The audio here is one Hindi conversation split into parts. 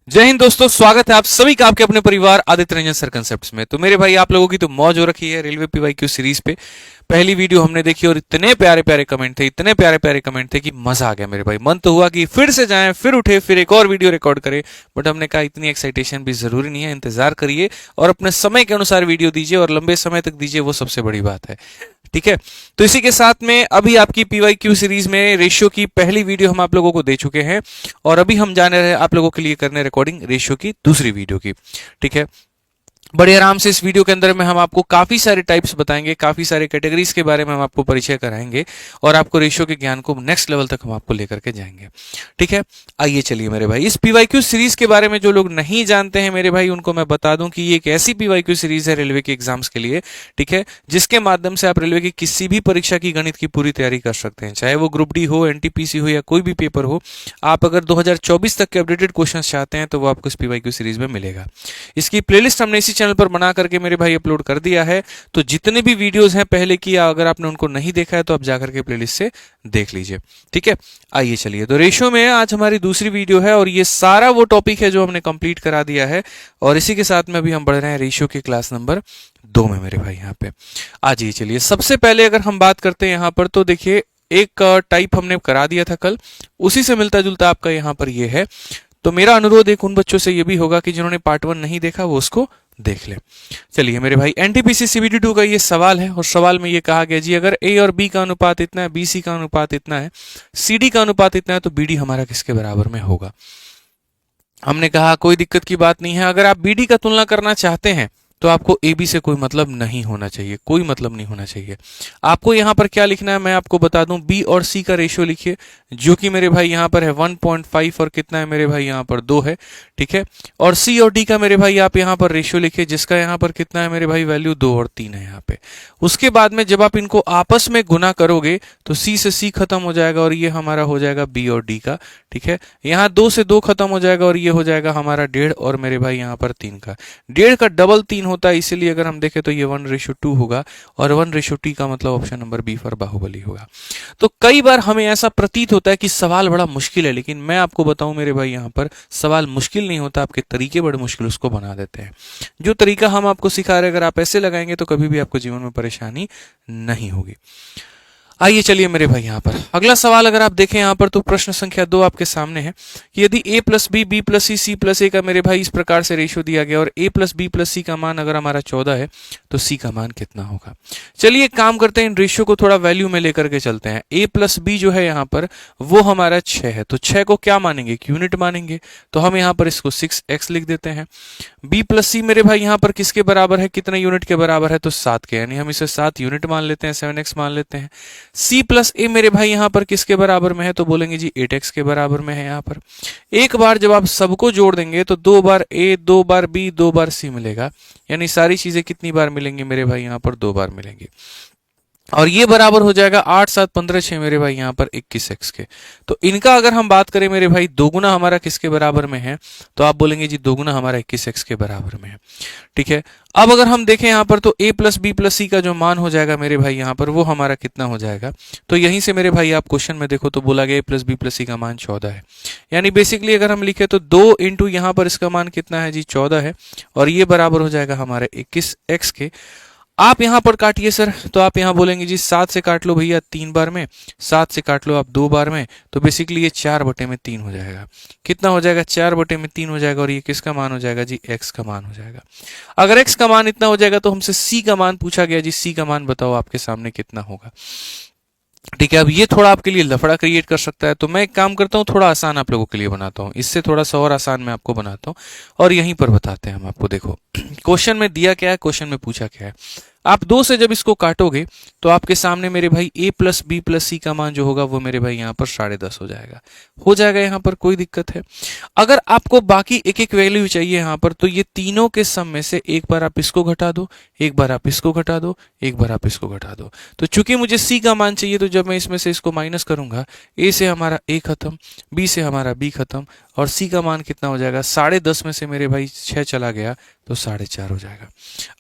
जय हिंद दोस्तों, स्वागत है आप सभी का आपके अपने परिवार आदित्य रंजन सर कंसेप्ट्स में। तो मेरे भाई, आप लोगों की तो मौज हो रखी है रेलवे पीवाईक्यू सीरीज पे। पहली वीडियो हमने देखी और इतने प्यारे प्यारे कमेंट थे, इतने प्यारे प्यारे कमेंट थे कि मजा आ गया मेरे भाई। मन तो हुआ कि फिर से जाएं, फिर उठे, फिर एक और वीडियो रिकॉर्ड करें। बट हमने कहा इतनी एक्साइटेशन भी जरूरी नहीं है, इंतजार करिए और अपने समय के अनुसार वीडियो दीजिए और लंबे समय तक दीजिए, वो सबसे बड़ी बात है। ठीक है, तो इसी के साथ में अभी आपकी पीवाईक्यू सीरीज में रेशियो की पहली वीडियो हम आप लोगों को दे चुके हैं और अभी हम जाने रहे आप लोगों के लिए करने रिकॉर्डिंग रेशियो की दूसरी वीडियो की। ठीक है, बड़े आराम से इस वीडियो के अंदर में हम आपको काफी सारे टाइप्स बताएंगे, काफी सारे कैटेगरीज के बारे में हम आपको परिचय कराएंगे और आपको रेशियो के ज्ञान को नेक्स्ट लेवल तक हम आपको लेकर के जाएंगे। ठीक है, आइए चलिए मेरे भाई, इस पीवाईक्यू सीरीज के बारे में जो लोग नहीं जानते हैं मेरे भाई, उनको मैं बता दूं कि ये एक ऐसी पीवाईक्यू सीरीज है रेलवे के एग्जाम्स के लिए। ठीक है, जिसके माध्यम से आप रेलवे की किसी भी परीक्षा की गणित की पूरी तैयारी कर सकते हैं, चाहे वो ग्रुप डी हो, एनटीपीसी हो या कोई भी पेपर हो। आप अगर 2024 तक के अपडेटेड क्वेश्चन चाहते हैं तो वो आपको इस पीवाईक्यू सीरीज में मिलेगा। इसकी प्लेलिस्ट हमने इसी चैनल पर बना करके मेरे भाई अपलोड कर दिया है, तो जितने भी वीडियोस हैं पहले की, अगर आपने उनको नहीं देखा है तो आप जाकर के प्लेलिस्ट से देख लीजिए। ठीक है, आइए चलिए, तो रेशियो में आज हमारी दूसरी वीडियो है और ये सारा वो टॉपिक है जो हमने कंप्लीट करा दिया है और इसी के साथ में अभी हम बढ़ रहे हैं रेशियो के क्लास नंबर 2 में मेरे भाई। यहाँ पे आ जाइए, चलिए सबसे पहले अगर हम बात करते हैं यहाँ पर, तो देखिए एक टाइप हमने करा दिया था कल, उसी से मिलता जुलता आपका यहाँ पर ये है। तो मेरा अनुरोध एक उन बच्चों से ये भी होगा कि जिन्होंने पार्ट 1 नहीं देखा वो उसको देख ले। चलिए मेरे भाई, एनटीपीसी सीबीटी 2 का ये सवाल है और सवाल में ये कहा गया जी, अगर ए और बी का अनुपात इतना है, बी सी का अनुपात इतना है, सी डी का अनुपात इतना है, तो बी डी हमारा किसके बराबर में होगा। हमने कहा कोई दिक्कत की बात नहीं है, अगर आप बी डी का तुलना करना चाहते हैं तो आपको ए बी से कोई मतलब नहीं होना चाहिए, कोई मतलब नहीं होना चाहिए। आपको यहां पर क्या लिखना है मैं आपको बता दूं, बी और सी का रेशियो लिखिए, जो कि मेरे भाई यहां पर है 1.5 और कितना है मेरे भाई यहां पर 2 है। ठीक है, और सी और डी का मेरे भाई आप यहां पर रेशियो लिखिए, जिसका यहां पर कितना है मेरे भाई वैल्यू 2 और 3 है यहां पे। उसके बाद में जब आप इनको आपस में गुना करोगे तो सी से सी खत्म हो जाएगा और ये हमारा हो जाएगा बी और डी का। ठीक है, यहाँ 2 से 2 खत्म हो जाएगा और ये हो जाएगा हमारा 1.5 और मेरे भाई यहाँ पर 3 का। 1.5 का डबल 3 होता है, इसीलिए अगर हम देखें तो ये 1:2 होगा और 1:t का मतलब option number B for Baahubali होगा। तो कई बार हमें ऐसा प्रतीत होता है कि सवाल बड़ा मुश्किल है, लेकिन मैं आपको बताऊं मेरे भाई यहाँ पर सवाल मुश्किल नहीं होता, आपके तरीके बड़े मुश्किल उसको बना देते हैं। जो तरीका हम आपको सिखा रहे हैं, अगर आप ऐसे लगाएंगे तो कभी भी आपको जीवन में परेशानी नहीं होगी। आइए चलिए मेरे भाई, यहाँ पर अगला सवाल अगर आप देखें यहाँ पर, तो प्रश्न संख्या 2 आपके सामने है कि यदि a plus B, B plus C, C plus A का मेरे भाई इस प्रकार से रेशियो दिया गया और a प्लस बी प्लस सी का मान अगर हमारा 14 है तो c का मान कितना होगा। चलिए एक काम करते हैं, इन रेशियो को थोड़ा वैल्यू में लेकर के चलते हैं। a प्लस बी जो है यहाँ पर वो हमारा 6 है, तो 6 को क्या मानेंगे, एक यूनिट मानेंगे, तो हम यहाँ पर इसको 6x लिख देते हैं। b प्लस सी मेरे भाई यहाँ पर किसके बराबर है, कितने यूनिट के बराबर है, तो 7 के, यानी हम इसे 7 यूनिट मान लेते हैं, 7x मान लेते हैं। c प्लस ए मेरे भाई यहाँ पर किसके बराबर में है, तो बोलेंगे जी 8x के बराबर में है। यहाँ पर एक बार जब आप सबको जोड़ देंगे तो 2 बार a, 2 bar b, 2 bar c मिलेगा, यानी सारी चीजें कितनी बार मिलेंगी मेरे भाई यहाँ पर 2 बार मिलेंगी और ये बराबर हो जाएगा 8 7 15 6 मेरे भाई यहाँ पर 21x के। तो इनका अगर हम बात करें मेरे भाई, दोगुना हमारा किसके बराबर में है, तो आप बोलेंगे जी दोगुना हमारा 21x के बराबर में है। ठीक है, अब अगर हम देखें यहाँ पर तो a प्लस बी प्लस सी का जो मान हो जाएगा मेरे भाई यहाँ पर वो हमारा कितना हो जाएगा, तो यहीं से मेरे भाई आप क्वेश्चन में देखो तो बोला गया a प्लस बी प्लस सी का मान 14 है, यानी बेसिकली अगर हम लिखे तो 2 इंटू यहाँ पर इसका मान कितना है जी 14 है और ये बराबर हो जाएगा हमारे 21x के। आप यहां पर काटिए सर, तो आप यहां बोलेंगे जी 7 से काट लो भैया 3 बार में, 7 से काट लो आप 2 बार में, तो बेसिकली ये 4/3 हो जाएगा। कितना हो जाएगा, 4/3 हो जाएगा और ये किसका मान हो जाएगा जी, x का मान हो जाएगा। अगर x का मान इतना हो जाएगा तो हमसे c का मान पूछा गया जी, c का मान बताओ आपके सामने कितना होगा। ठीक है, अब ये थोड़ा आपके लिए लफड़ा क्रिएट कर सकता है, तो मैं एक काम करता हूँ, थोड़ा आसान आप लोगों के लिए बनाता हूँ, इससे थोड़ा सा और आसान मैं आपको बनाता हूँ और यहीं पर बताते हैं हम आपको। देखो क्वेश्चन में दिया क्या है, क्वेश्चन में पूछा क्या है, आप 2 से जब इसको काटोगे तो आपके सामने मेरे भाई a प्लस बी प्लस सी का मान जो होगा वो मेरे भाई यहाँ पर 10.5 हो जाएगा यहाँ पर, कोई दिक्कत है। अगर आपको बाकी एक एक वैल्यू चाहिए यहाँ पर, तो ये तीनों के सम में से एक बार आप इसको घटा दो, एक बार आप इसको घटा दो, एक बार आप इसको घटा दो। तो चूंकि मुझे c का मान चाहिए, तो जब मैं इसमें से इसको माइनस करूंगा, a से हमारा a खत्म, b से हमारा b खत्म और c का मान कितना हो जाएगा, 10.5 में से मेरे भाई 6 चला गया तो 4.5 हो जाएगा।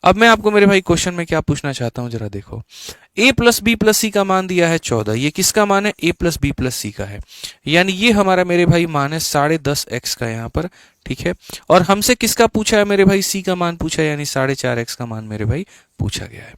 अब मैं आपको मेरे भाई क्वेश्चन में क्या पूछना चाहता हूं, जरा देखो। a प्लस बी प्लस सी का मान दिया है 14, ये किसका मान है? a प्लस बी प्लस सी का है, यानी ये हमारा मेरे भाई मान है 10.5x का यहाँ पर, ठीक है। और हमसे किसका पूछा है मेरे भाई? c का मान पूछा है, यानी 4.5x का मान मेरे भाई पूछा गया है।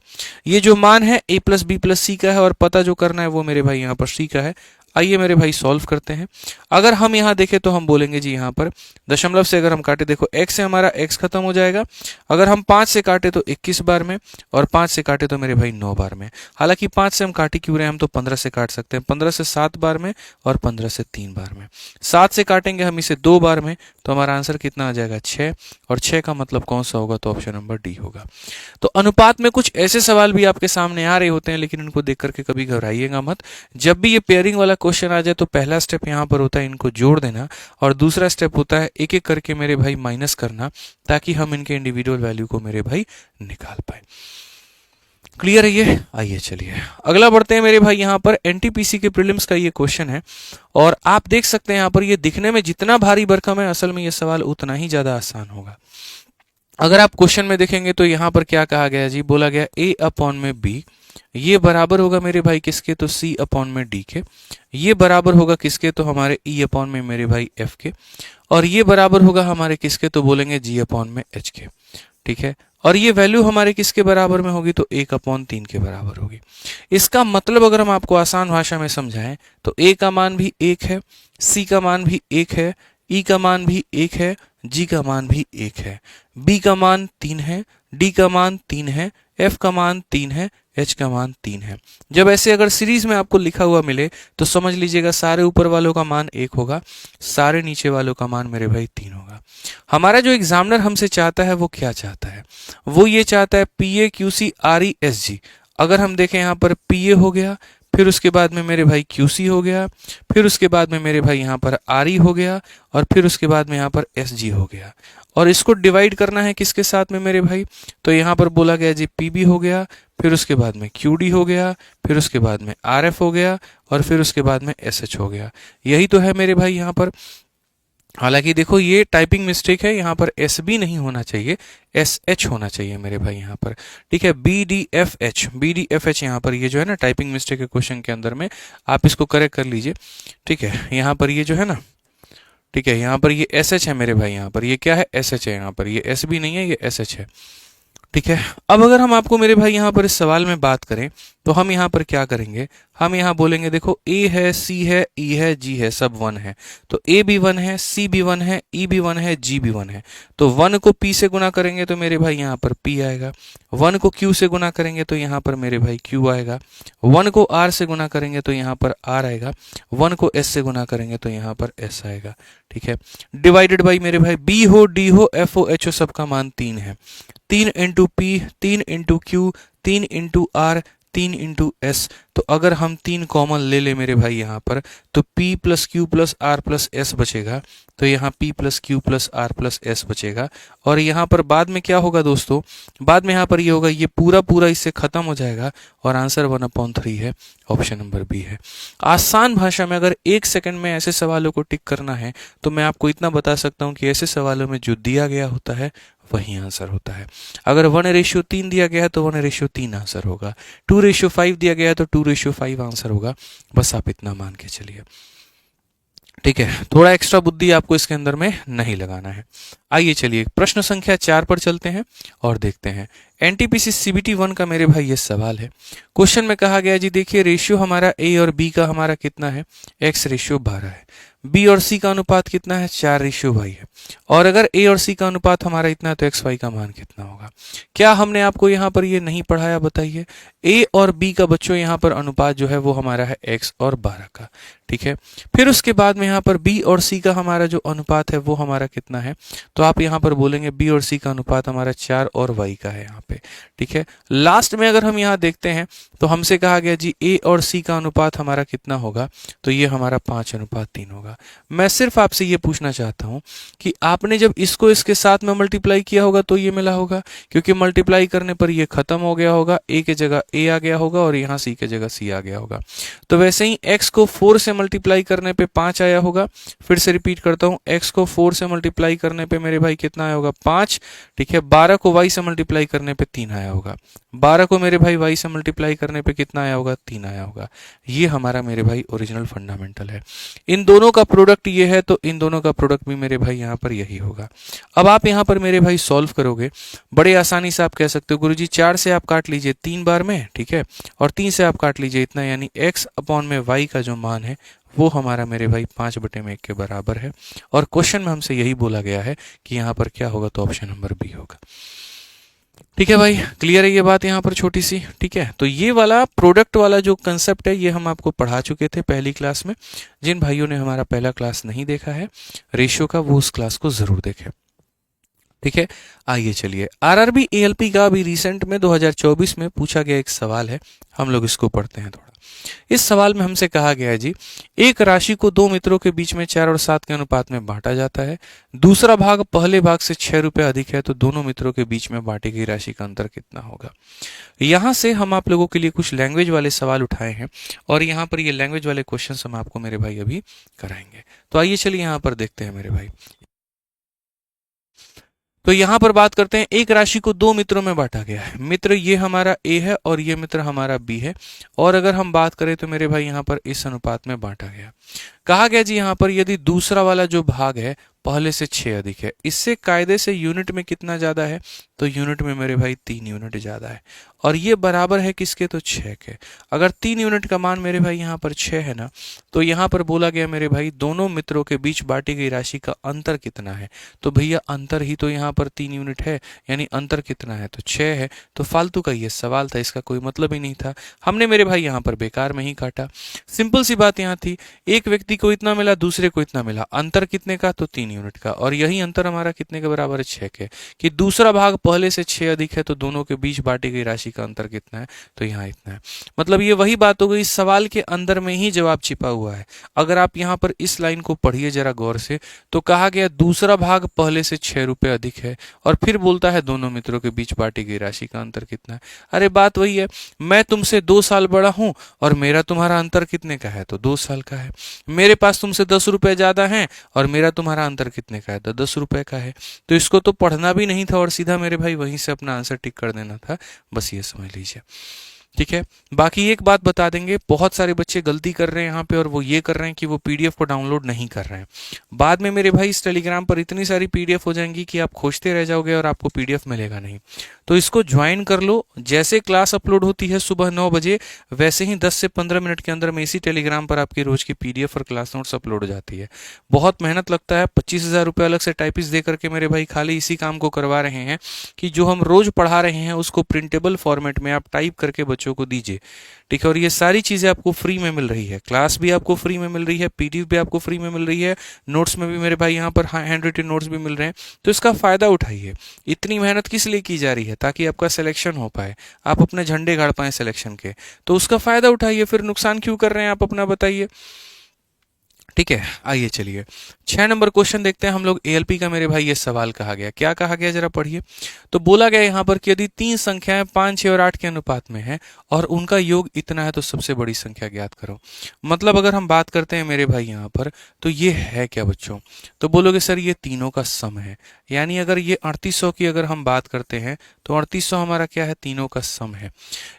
ये जो मान है a प्लस बी प्लस सी का है, और पता जो करना है वो मेरे भाई यहाँ पर c का है। आइए मेरे भाई सॉल्व करते हैं। अगर हम यहाँ देखें तो हम बोलेंगे जी यहाँ पर दशमलव से अगर हम काटे, देखो x से हमारा x खत्म हो जाएगा। अगर हम 5 से काटे तो 21 बार में, और 5 से काटे तो मेरे भाई 9 बार में। हालांकि 5 से हम काटे क्यों रहे हैं, हम तो 15 से काट सकते हैं, 15 से 7 बार में और 15 से 3 बार में। 7 से काटेंगे हम इसे 2 बार में, तो हमारा आंसर कितना आ जाएगा? 6। और 6 का मतलब कौन सा होगा? तो ऑप्शन नंबर डी होगा। तो अनुपात में कुछ ऐसे सवाल भी आपके सामने आ रहे होते हैं, लेकिन इनको देख करके कभी घबराइएगा मत। जब भी ये पेयरिंग वाला क्वेश्चन आ जाए तो पहला स्टेप यहाँ पर होता है इनको जोड़ देना, और दूसरा स्टेप होता है एक एक करके मेरे भाई माइनस करना, ताकि हम इनके इंडिविजुअल वैल्यू को मेरे भाई निकाल पाए। क्लियर है ये? आइए चलिए अगला बढ़ते हैं मेरे भाई। यहाँ पर एनटीपीसी के प्रीलिम्स का ये क्वेश्चन है, और आप देख सकते हैं यहाँ पर ये दिखने में जितना भारी भरकम है, असल में ये सवाल उतना ही ज्यादा आसान होगा। अगर आप क्वेश्चन में देखेंगे तो यहाँ पर क्या कहा गया जी? बोला गया a अपॉन में b, ये बराबर होगा मेरे भाई किसके? तो c अपॉन में d के। ये बराबर होगा किसके? तो हमारे e अपॉन में मेरे भाई f के। और ये बराबर होगा हमारे किसके? तो बोलेंगे g अपॉन में h के, ठीक है। और ये वैल्यू हमारे किसके बराबर में होगी? तो 1/3 के बराबर होगी। इसका मतलब अगर हम आपको आसान भाषा में समझाएं तो a का मान भी 1 है, c का मान भी 1 है, e का मान भी 1 है, g का मान भी 1 है, b का मान 3 है, d का मान 3 है, f का मान 3 है, h का मान 3 है। जब ऐसे अगर सीरीज में आपको लिखा हुआ मिले तो समझ लीजिएगा सारे ऊपर वालों का मान 1 होगा, सारे नीचे वालों का मान मेरे भाई 3 होगा। हमारा जो एग्जामिनर हमसे चाहता है वो क्या चाहता है? वो ये चाहता है PA QC RE SG। अगर हम देखें यहाँ पर PA हो गया, फिर उसके बाद में मेरे भाई QC हो गया, फिर उसके बाद में मेरे भाई यहाँ पर RE हो गया, और फिर उसके बाद में यहाँ पर SG हो गया। और इसको डिवाइड करना है किसके साथ में मेरे भाई? तो यहाँ पर बोला गया जी PB हो गया, फिर उसके बाद में QD हो गया, फिर उसके बाद में RF हो गया, और फिर उसके बाद में SH हो गया। यही तो है मेरे भाई यहाँ पर। हालांकि देखो ये टाइपिंग मिस्टेक है, यहाँ पर SB नहीं होना चाहिए, SH होना चाहिए मेरे भाई यहाँ पर, ठीक है। BDFH यहाँ पर ये जो है ना टाइपिंग मिस्टेक है क्वेश्चन के अंदर में, आप इसको करेक्ट कर लीजिए, ठीक है। यहाँ पर ये जो है ना, ठीक है, यहाँ पर ये SH है मेरे भाई, यहाँ पर ये क्या है? SH है, यहाँ पर ये SB नहीं है, ये SH है, ठीक है। अब अगर हम आपको मेरे भाई यहाँ पर इस सवाल में बात करें तो हम यहाँ पर क्या करेंगे? हम यहाँ बोलेंगे देखो A है, C है, E है, G है, सब 1 है, तो A भी 1 है, C भी 1 है, E भी 1 है, G भी 1 है। तो 1 को P से गुना करेंगे तो मेरे भाई यहाँ पर P आएगा, 1 को Q से गुना करेंगे तो यहाँ पर मेरे भाई Q आएगा, 1 को R से गुना करेंगे तो यहाँ पर R आएगा, 1 को S से गुना करेंगे तो यहाँ पर S आएगा, ठीक है। डिवाइडेड बाई मेरे भाई B हो, D हो, F हो, H हो, सबका मान 3 है। 3 into P, 3 into Q, 3 into R, 3 into S। तो अगर हम 3 कॉमन ले ले मेरे भाई यहाँ पर, तो P plus Q plus R plus S बचेगा, तो यहाँ P plus Q plus R plus S बचेगा। और यहाँ पर बाद में क्या होगा दोस्तों? बाद में यहाँ पर ये होगा, ये पूरा पूरा इससे खत्म हो जाएगा, और आंसर 1/3 है, ऑप्शन नंबर बी है। आसान भाषा में अगर 1 सेकंड में ऐसे सवालों को टिक करना है तो मैं आपको इतना बता सकता हूँ कि ऐसे सवालों में जो दिया गया होता है वही आंसर होता है। अगर 1:3 दिया गया है तो 1:3 आंसर होगा, 2:5 दिया गया है तो 2:5 आंसर होगा। बस आप इतना मान के चलिए, ठीक है। थोड़ा एक्स्ट्रा बुद्धि आपको इसके अंदर में नहीं लगाना है। आइए चलिए प्रश्न संख्या 4 पर चलते हैं और देखते हैं। एनटीपीसी CBT 1 का मेरे भाई ये सवाल है। क्वेश्चन में कहा गया जी देखिए रेशियो हमारा A और B का हमारा कितना है? X/12 है। B और C का अनुपात कितना है? 4/y है। और अगर A और C का अनुपात हमारा इतना है तो XY का मान कितना होगा? क्या हमने आपको यहाँ पर ये नहीं पढ़ाया? बताइए। A और B का बच्चों यहाँ पर अनुपात जो है वो हमारा है X और 12 का, ठीक है। फिर उसके बाद में यहाँ पर B और C का हमारा जो अनुपात है वो हमारा कितना है? तो आप यहाँ पर बोलेंगे B और C का अनुपात हमारा 4 और Y का है यहाँ पे, ठीक है। लास्ट में अगर हम यहाँ देखते हैं तो हमसे कहा गया जी A और C का अनुपात हमारा कितना होगा? तो ये हमारा 5/3 होगा। होगा। मैं सिर्फ आपसे ये पूछना चाहता हूँ कि आपने जब इसको इसके साथ में मल्टीप्लाई किया होगा तो ये मिला होगा, क्योंकि मल्टीप्लाई करने पर ये खत्म हो गया होगा, ए की जगह ए आ गया होगा और यहाँ सी की जगह सी आ गया होगा। तो वैसे ही x को 4 से मल्टीप्लाई करने पे 5 आया होगा। फिर से रिपीट करता हूँ, x को 4 से मल्टीप्लाई करने पे मेरे भाई कितना आया होगा, 5। ठीक है, 12 को y से मल्टीप्लाई करने पे 3 आया होगा। 12 को मेरे भाई y से मल्टीप्लाई करने पे कितना आया होगा, 3 आया होगा। ये हमारा मेरे भाई ओरिजिनल फंडामेंटल है। इन दोनों का प्रोडक्ट ये है तो इन दोनों का प्रोडक्ट भी मेरे भाई यहाँ पर यही होगा। अब आप यहाँ पर मेरे भाई सॉल्व करोगे बड़े आसानी से। आप कह सकते हो गुरुजी 4 से आप काट लीजिए 3 बार में, ठीक है, और 3 से आप काट लीजिए इतना, यानी x अपॉन में y का जो मान है वो हमारा मेरे भाई 5/1 के बराबर है। और क्वेश्चन में हमसे यही बोला गया है कि यहाँ पर क्या होगा, तो ऑप्शन नंबर बी होगा। ठीक है भाई, क्लियर है ये बात यहाँ पर छोटी सी। ठीक है, तो ये वाला प्रोडक्ट वाला जो कंसेप्ट है ये हम आपको पढ़ा चुके थे पहली क्लास में। जिन भाइयों ने हमारा पहला क्लास नहीं देखा है रेशियो का, वो उस क्लास को जरूर देखें। ठीक है, आइए चलिए आरआरबी एएलपी का अभी रिसेंट में 2024 में पूछा गया एक सवाल है, हम लोग इसको पढ़ते हैं थोड़ा। इस सवाल में हमसे कहा गया है जी, एक राशि को दो मित्रों के बीच में 4 और 7 के अनुपात में बांटा जाता है। दूसरा भाग पहले भाग से 6 रुपए अधिक है, तो दोनों मित्रों के बीच में बांटी गई राशि का अंतर कितना होगा। यहाँ से हम आप लोगों के लिए कुछ लैंग्वेज वाले सवाल उठाए हैं और यहाँ पर ये लैंग्वेज वाले क्वेश्चन हम आपको मेरे भाई अभी कराएंगे। तो आइए चलिए यहाँ पर देखते हैं मेरे भाई। तो यहां पर बात करते हैं, एक राशि को दो मित्रों में बांटा गया है। मित्र ये हमारा ए है और ये मित्र हमारा बी है। और अगर हम बात करें तो मेरे भाई यहां पर इस अनुपात में बांटा गया। कहा गया जी यहां पर यदि दूसरा वाला जो भाग है पहले से 6 अधिक है। इससे कायदे से यूनिट में कितना ज्यादा है, तो यूनिट में मेरे भाई 3 यूनिट ज्यादा है। और ये बराबर है किसके, तो 6 के। अगर 3 यूनिट का मान मेरे भाई यहाँ पर 6 है ना, तो यहाँ पर बोला गया मेरे भाई दोनों मित्रों के बीच बांटी गई राशि का अंतर कितना है। तो भैया अंतर ही तो यहाँ पर 3 यूनिट है, यानी अंतर कितना है, तो 6 है। तो फालतू का ये सवाल था, इसका कोई मतलब ही नहीं था। हमने मेरे भाई यहाँ पर बेकार में ही काटा। सिंपल सी बात यहाँ थी, एक व्यक्ति को इतना मिला दूसरे को इतना मिला, अंतर कितने का, तो 3 यूनिट का। और यही अंतर हमारा कितने के बराबर है, 6 के। कि दूसरा भाग पहले से 6 अधिक है, तो दोनों के बीच बांटी गई राशि का अंतर कितना है, तो यहाँ इतना है। मतलब ये वही बात हो गई, इस सवाल के अंदर में ही जवाब छिपा हुआ है। अगर आप यहाँ पर इस लाइन को पढ़िए जरा गौर से, तो कहा गया दूसरा भाग पहले से 6 रुपए अधिक है और फिर बोलता है दोनों मित्रों के बीच बांटी गई राशि का अंतर कितना है। अरे बात वही है, मैं तुमसे 2 साल बड़ा हूं और मेरा तुम्हारा अंतर कितने का है, तो 2 साल का है। मेरे पास तुमसे 10 रुपए ज्यादा हैं और मेरा तुम्हारा अंतर कितने का है, तो 10 रुपए का है। तो इसको तो पढ़ना भी नहीं था और सीधा मेरे भाई वहीं से अपना आंसर टिक कर देना था, बस ये समझ लीजिए। ठीक है, बाकी एक बात बता देंगे, बहुत सारे बच्चे गलती कर रहे हैं यहाँ पे, और वो ये कर रहे हैं कि वो पीडीएफ को डाउनलोड नहीं कर रहे हैं। बाद में मेरे भाई इस टेलीग्राम पर इतनी सारी पीडीएफ हो जाएंगी कि आप खोजते रह जाओगे और आपको पीडीएफ मिलेगा नहीं। तो इसको ज्वाइन कर लो, जैसे क्लास अपलोड होती है सुबह 9 बजे, वैसे ही 10 से 15 मिनट के अंदर में इसी टेलीग्राम पर आपकी रोज की पीडीएफ और क्लास नोट्स अपलोड हो जाती है। बहुत मेहनत लगता है, 25,000 रुपये अलग से टाइपिस्ट दे करके मेरे भाई खाली इसी काम को करवा रहे हैं कि जो हम रोज पढ़ा रहे हैं उसको प्रिंटेबल फॉर्मेट में आप टाइप करके बच्चों को दीजिए। ठीक है, और ये सारी चीजें आपको फ्री में मिल रही है, क्लास भी आपको फ्री में मिल रही है, पीडीएफ भी आपको फ्री में मिल रही है, नोट्स में भी मेरे भाई यहाँ पर हैंड रिटन नोट्स भी मिल रहे हैं। तो इसका फायदा उठाइए। इतनी मेहनत किस लिए की जा रही है, ताकि आपका सिलेक्शन हो पाए, आप अपने झंडे गाड़ पाए सिलेक्शन के। तो उसका फायदा उठाइए, फिर नुकसान क्यों कर रहे हैं आप अपना, बताइए। ठीक है, आइए चलिए 6 नंबर क्वेश्चन देखते हैं हम लोग। एएलपी का मेरे भाई ये सवाल कहा गया, क्या कहा गया जरा पढ़िए। तो बोला गया यहाँ पर कि यदि 3 संख्याएं 5, 6 और 8 के अनुपात में है और उनका योग इतना है, तो सबसे बड़ी संख्या ज्ञात करो। मतलब अगर हम बात करते हैं मेरे भाई यहाँ पर, तो ये है क्या बच्चों, तो बोलोगे सर ये तीनों का सम है। यानी अगर ये 3800 की अगर हम बात करते हैं तो 3800 हमारा क्या है, तीनों का सम है।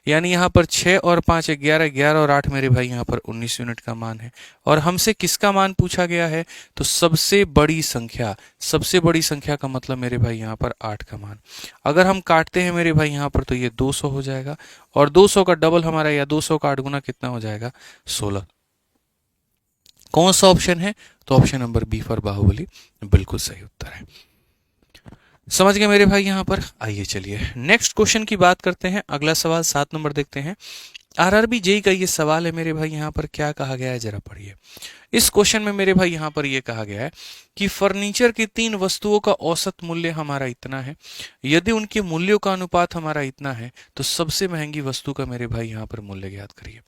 यानी यहाँ पर 6 और 5 11, 11 और 8 मेरे भाई यहाँ पर 19 यूनिट का मान है। और हमसे किसका मान पूछा गया है, तो सबसे बड़ी संख्या। सबसे बड़ी संख्या का मतलब मेरे भाई यहाँ पर 8 का मान। अगर हम काटते हैं मेरे भाई यहाँ पर, तो ये 200 हो जाएगा और 200 का डबल हमारा, या 200 का 8 गुना कितना हो जाएगा, 16। कौन सा ऑप्शन है, तो option number B for Baahubali बिल्कुल सही उत्तर है। समझ गए मेरे भाई यहाँ पर। आइए चलिए नेक्स्ट क्वेश्चन की बात करते हैं। अगला सवाल 7 नंबर देखते हैं। आरआरबी जेई का ये सवाल है मेरे भाई, यहाँ पर क्या कहा गया है जरा पढ़िए। इस क्वेश्चन में मेरे भाई यहाँ पर ये कहा गया है कि फर्नीचर की 3 वस्तुओं का औसत मूल्य हमारा इतना है। यदि उनके मूल्यों का अनुपात हमारा इतना है, तो सबसे महंगी वस्तु का मेरे भाई यहाँ पर मूल्य ज्ञात करिए।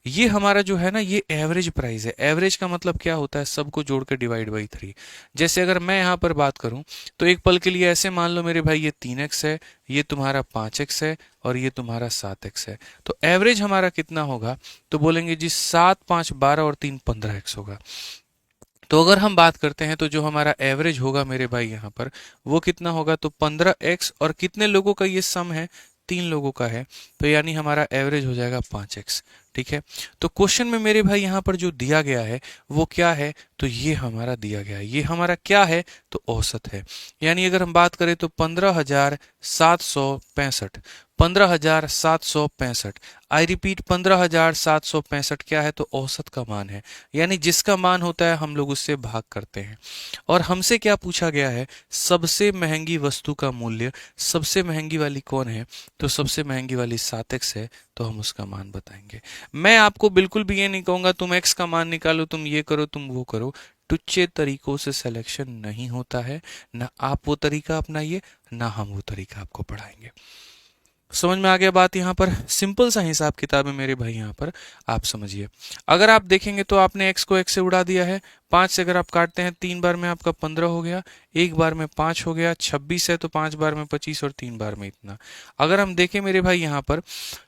ये हमारा जो है ना ये एवरेज प्राइस है। एवरेज का मतलब क्या होता है, सबको जोड़ के डिवाइड बाई 3। जैसे अगर मैं यहाँ पर बात करूँ तो एक पल के लिए ऐसे मान लो मेरे भाई ये 3x है, ये तुम्हारा 5x है और ये तुम्हारा 7x है। तो एवरेज हमारा कितना होगा, तो बोलेंगे जी 7 5 12 और 3 15x होगा। तो अगर हम बात करते हैं तो जो हमारा एवरेज होगा मेरे भाई यहाँ पर वो कितना होगा, तो 15x और कितने लोगों का ये सम है, 3 लोगों का है, तो यानी हमारा एवरेज हो जाएगा 5x। ठीक है, तो क्वेश्चन में मेरे भाई यहाँ पर जो दिया गया है वो क्या है, तो ये हमारा दिया गया है, ये हमारा क्या है, तो औसत है। यानी अगर हम बात करें तो 15,765, 15,765, आई रिपीट 15,765 क्या है, तो औसत का मान है। यानी जिसका मान होता है हम लोग उससे भाग करते हैं। और हमसे क्या पूछा गया है, सबसे महंगी वस्तु का मूल्य, सबसे महंगी वाली कौन है, तो सबसे महंगी वाली 7x है, तो हम उसका मान बताएंगे। मैं आपको बिल्कुल भी ये नहीं कहूंगा तुम x का मान निकालो, तुम ये करो, तुम वो करो। टुच्चे तरीकों से सिलेक्शन नहीं होता है, ना आप वो तरीका अपनाइए, ना हम वो तरीका आपको पढ़ाएंगे। समझ में आ गया बात। यहाँ पर सिंपल सा हिसाब किताब है मेरे भाई, यहाँ पर आप समझिए। अगर आप देखेंगे तो आपने x को x से उड़ा दिया है, 5 से अगर आप काटते हैं 3 बार में आपका 15 हो गया, 1 बार में 5 हो गया, 26 है तो 5 बार में 25 और 3 बार में इतना। अगर हम देखें मेरे भाई यहाँ पर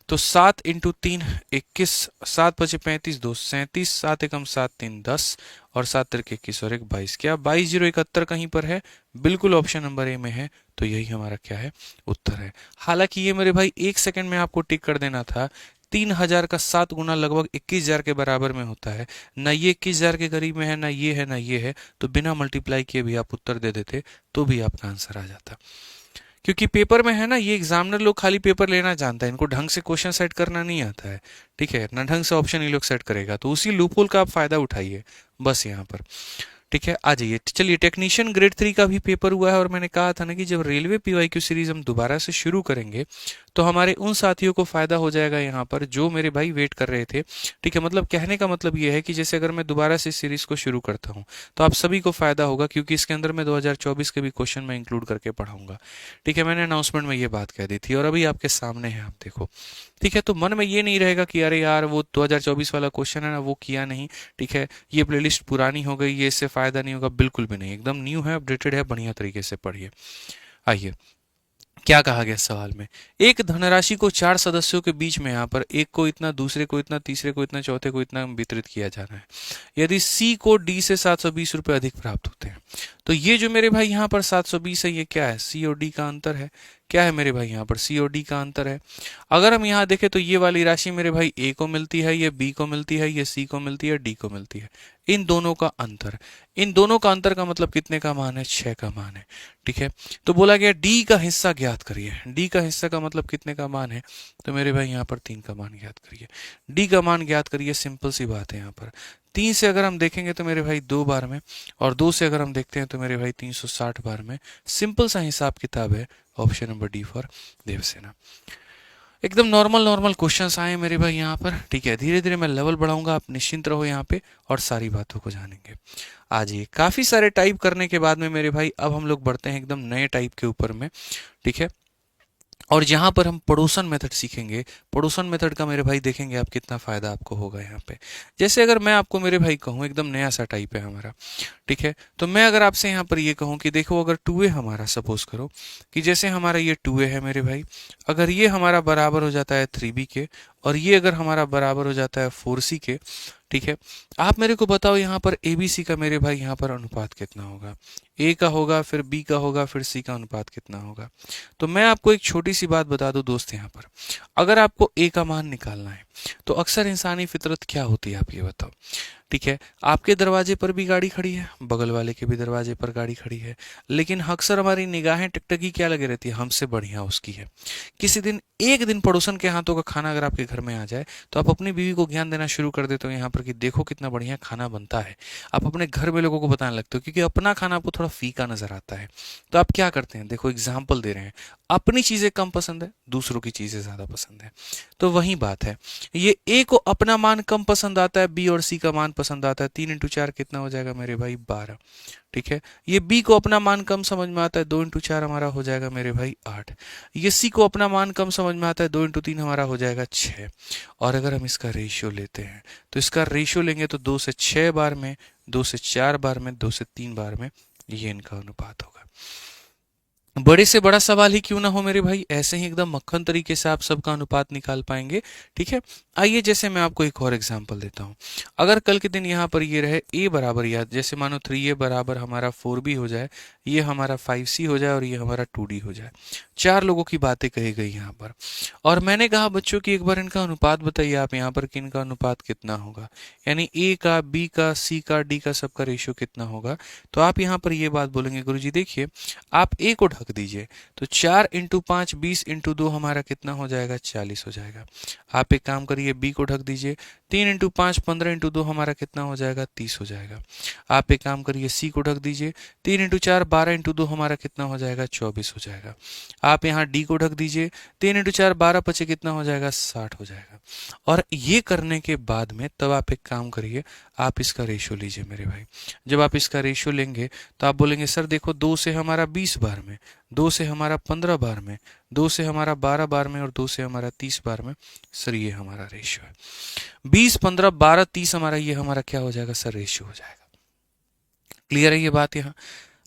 तो 7 इंटू 3 21, 7 बचे 35, 2 37, 7 एकम 7 3 10 और 7 तिरक 21 और 1 22। क्या 22,071 कहीं पर है, बिल्कुल ऑप्शन नंबर ए में है, तो यही हमारा क्या है, उत्तर है। हालांकि ये मेरे भाई 1 सेकंड में आपको टिक कर देना था। 3,000 का 7 गुना लगभग 21,000 के बराबर में होता है, ना ये 21,000 के करीब में है, ना ये है, ना ये है, तो बिना मल्टीप्लाई किए भी आप उत्तर दे देते तो भी आपका आंसर आ जाता। क्योंकि पेपर में है ना, ये एग्जामिनर लोग खाली पेपर लेना जानता है, इनको ढंग से क्वेश्चन सेट करना नहीं आता है। ठीक है ना, ढंग से ऑप्शन ये लोग सेट करेगा, तो उसी लूपहोल का आप फायदा उठाइए बस यहाँ पर। ठीक है, आ जाइए। चलिए, टेक्नीशियन ग्रेड 3 का भी पेपर हुआ है और मैंने कहा था ना कि जब रेलवे पीवाईक्यू सीरीज हम दोबारा से शुरू करेंगे तो हमारे उन साथियों को फायदा हो जाएगा यहाँ पर जो मेरे भाई वेट कर रहे थे। ठीक है, मतलब कहने का मतलब ये है कि जैसे अगर मैं दोबारा से सीरीज को शुरू करता हूँ तो आप सभी को फायदा होगा, क्योंकि इसके अंदर मैं 2024 के भी क्वेश्चन मैं इंक्लूड करके पढ़ाऊंगा। ठीक है, मैंने अनाउंसमेंट में ये बात कह दी थी और अभी आपके सामने है, आप देखो। ठीक है, तो मन में ये नहीं रहेगा कि अरे यार वो 2024 वाला क्वेश्चन है ना, वो किया नहीं। ठीक है, ये प्लेलिस्ट पुरानी हो गई, ये इससे फायदा नहीं होगा, बिल्कुल भी नहीं, एकदम न्यू है, अपडेटेड है, बढ़िया तरीके से पढ़िए। आइए, क्या कहा गया सवाल में, एक धनराशि को 4 सदस्यों के बीच में यहाँ पर एक को इतना, दूसरे को इतना, तीसरे को इतना, चौथे को इतना वितरित किया जाना है। यदि सी को डी से 720 रुपए अधिक प्राप्त होते हैं, तो ये जो मेरे भाई यहाँ पर 720 है, ये क्या है, सी और डी का अंतर है। क्या है मेरे भाई यहाँ पर, सी और डी का अंतर है। अगर हम यहाँ देखें तो ये वाली राशि मेरे भाई ए को मिलती है, ये बी को मिलती है, ये सी को मिलती है, डी को मिलती है। इन दोनों का अंतर, इन दोनों का अंतर का मतलब कितने का मान है, 6 का मान है। ठीक है, तो बोला गया डी का हिस्सा ज्ञात करिए। डी का हिस्सा का मतलब कितने का मान है, तो मेरे भाई यहाँ पर 3 का मान ज्ञात करिए। डी का मान ज्ञात करिए, सिंपल सी बात है। यहाँ पर 3 से अगर हम देखेंगे तो मेरे भाई 2 बार में, और 2 से अगर हम देखते हैं तो मेरे भाई 360 बार में। सिंपल सा हिसाब किताब है, option number D for Devasena. एकदम नॉर्मल नॉर्मल क्वेश्चंस आए मेरे भाई यहाँ पर। ठीक है, धीरे धीरे मैं लेवल बढ़ाऊंगा, आप निश्चिंत रहो यहाँ पे और सारी बातों को जानेंगे। आज ये काफी सारे टाइप करने के बाद में मेरे भाई अब हम लोग बढ़ते हैं एकदम नए टाइप के ऊपर में। ठीक है, और जहां पर हम पड़ोसन मेथड सीखेंगे, पड़ोसन मेथड का मेरे भाई देखेंगे आप कितना फायदा आपको होगा यहाँ पे। जैसे अगर मैं आपको मेरे भाई कहूँ, एकदम नया सा टाइप है हमारा। ठीक है, तो मैं अगर आपसे यहाँ पर ये कहूँ कि देखो अगर 2a हमारा, सपोज करो कि जैसे हमारा ये 2a है मेरे भाई, अगर ये हमारा बराबर हो जाता है 3b के, और ये अगर हमारा बराबर हो जाता है 4c के। ठीक है, आप मेरे को बताओ यहाँ पर एबीसी का मेरे भाई यहाँ पर अनुपात कितना होगा, ए का होगा, फिर बी का होगा, फिर सी का अनुपात कितना होगा। तो मैं आपको एक छोटी सी बात बता दूं दोस्त, यहाँ पर अगर आपको ए का मान निकालना है तो अक्सर इंसानी फितरत क्या होती है, आप ये बताओ। ठीक है, आपके दरवाजे पर भी गाड़ी खड़ी है, बगल वाले के भी दरवाजे पर गाड़ी खड़ी है, लेकिन अक्सर हमारी निगाहें टकटकी क्या लगे रहती है, हमसे बढ़िया उसकी है। किसी दिन, एक दिन पड़ोसन के हाथों का खाना अगर आपके घर में आ जाए तो आप अपनी बीवी को ज्ञान देना शुरू कर देते हो यहाँ पर कि देखो कितना बढ़िया खाना बनता है। आप अपने घर में लोगों को बताने लगते हो, क्योंकि अपना खाना आपको थोड़ा फीका नजर आता है। तो आप क्या करते हैं, देखो एग्जाम्पल दे रहे हैं, अपनी चीजें कम पसंद है, दूसरों की चीजें ज्यादा पसंद है। तो वही बात है, ये ए को अपना मान कम पसंद आता है, बी और सी का मान पसंद आता है। 3 इंटू 4 कितना हो जाएगा मेरे भाई 12। ठीक है, ये बी को अपना मान कम समझ में आता है, 2 इंटू 4 हमारा हो जाएगा मेरे भाई 8। ये सी को अपना मान कम समझ में आता है, 2 इंटू 3 हमारा हो जाएगा 6। और अगर हम इसका रेशियो लेते हैं तो इसका रेशियो लेंगे तो 2 से 6 बार में, 2 से 4 बार में, 2 से 3 बार में ये इनका अनुपात होगा। बड़े से बड़ा सवाल ही क्यों ना हो मेरे भाई, ऐसे ही एकदम मक्खन तरीके से आप सबका अनुपात निकाल पाएंगे। ठीक है, आइए जैसे मैं आपको एक और एग्जांपल देता हूं। अगर कल के दिन यहाँ पर ये रहे a बराबर, या जैसे मानो 3a बराबर हमारा 4b हो जाए, ये हमारा 5c हो जाए और ये हमारा 2d हो जाए। 4 लोगों की बातें कही गई यहाँ पर, और मैंने कहा बच्चों की एक बार इनका अनुपात बताइए आप यहाँ पर कि इनका अनुपात कितना होगा, यानी a का, b का, c का, d का सबका रेशियो कितना होगा। तो आप यहाँ पर ये बात बोलेंगे गुरुजी देखिए आप a को ढक दीजिए, तो 4 इंटू 5 20 इंटू 2 हमारा कितना हो जाएगा 40 हो जाएगा। आप एक काम करिए b को ढक दीजिए, 3 इंटू 5 15 इंटू 2 हमारा कितना हो जाएगा 30 हो जाएगा। आप एक काम करिए c को ढक दीजिए, 3 इंटू 4 12 इंटू 2 हमारा कितना हो जाएगा 24 हो जाएगा। आप यहाँ d को ढक दीजिए, 3 इंटू 4 12 पचे कितना हो जाएगा 60 हो जाएगा। और ये करने के बाद में तब आप एक काम करिए, आप इसका रेशियो लीजिए मेरे भाई। जब आप इसका रेशियो लेंगे तो आप बोलेंगे सर देखो 2 से हमारा 20 बार में, 2 से हमारा 15 बार में, 2 से हमारा 12 बार में और 2 से हमारा 30 बार में। सर ये हमारा रेशियो है, 20 15 12 30 हमारा ये हमारा क्या हो जाएगा सर रेशियो हो जाएगा। क्लियर है ये बात यहाँ।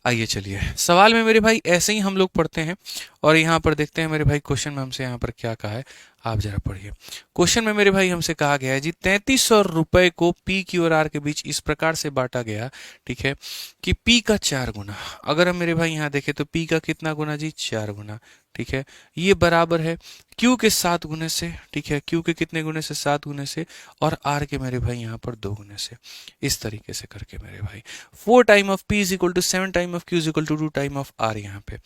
आइए चलिए सवाल में मेरे भाई ऐसे ही हम लोग पढ़ते हैं और यहाँ पर देखते हैं मेरे भाई क्वेश्चन में हमसे यहाँ पर क्या कहा है, आप जरा पढ़िए। क्वेश्चन में मेरे भाई हमसे कहा गया है जी 3300 रुपए को पी क्यू और आर के बीच इस प्रकार से बांटा गया, ठीक है, कि पी का 4 गुना, अगर हम मेरे भाई यहाँ देखें तो पी का कितना गुना जी 4 गुना, ठीक है, ये बराबर है क्यू के 7 गुने से, ठीक है, क्यू के कितने गुने से 7 गुने से, और आर के मेरे भाई यहाँ पर 2 गुने से। इस तरीके से करके मेरे भाई 4 time of P is equal to 7 time of Q is equal to 2 time of R यहाँ पे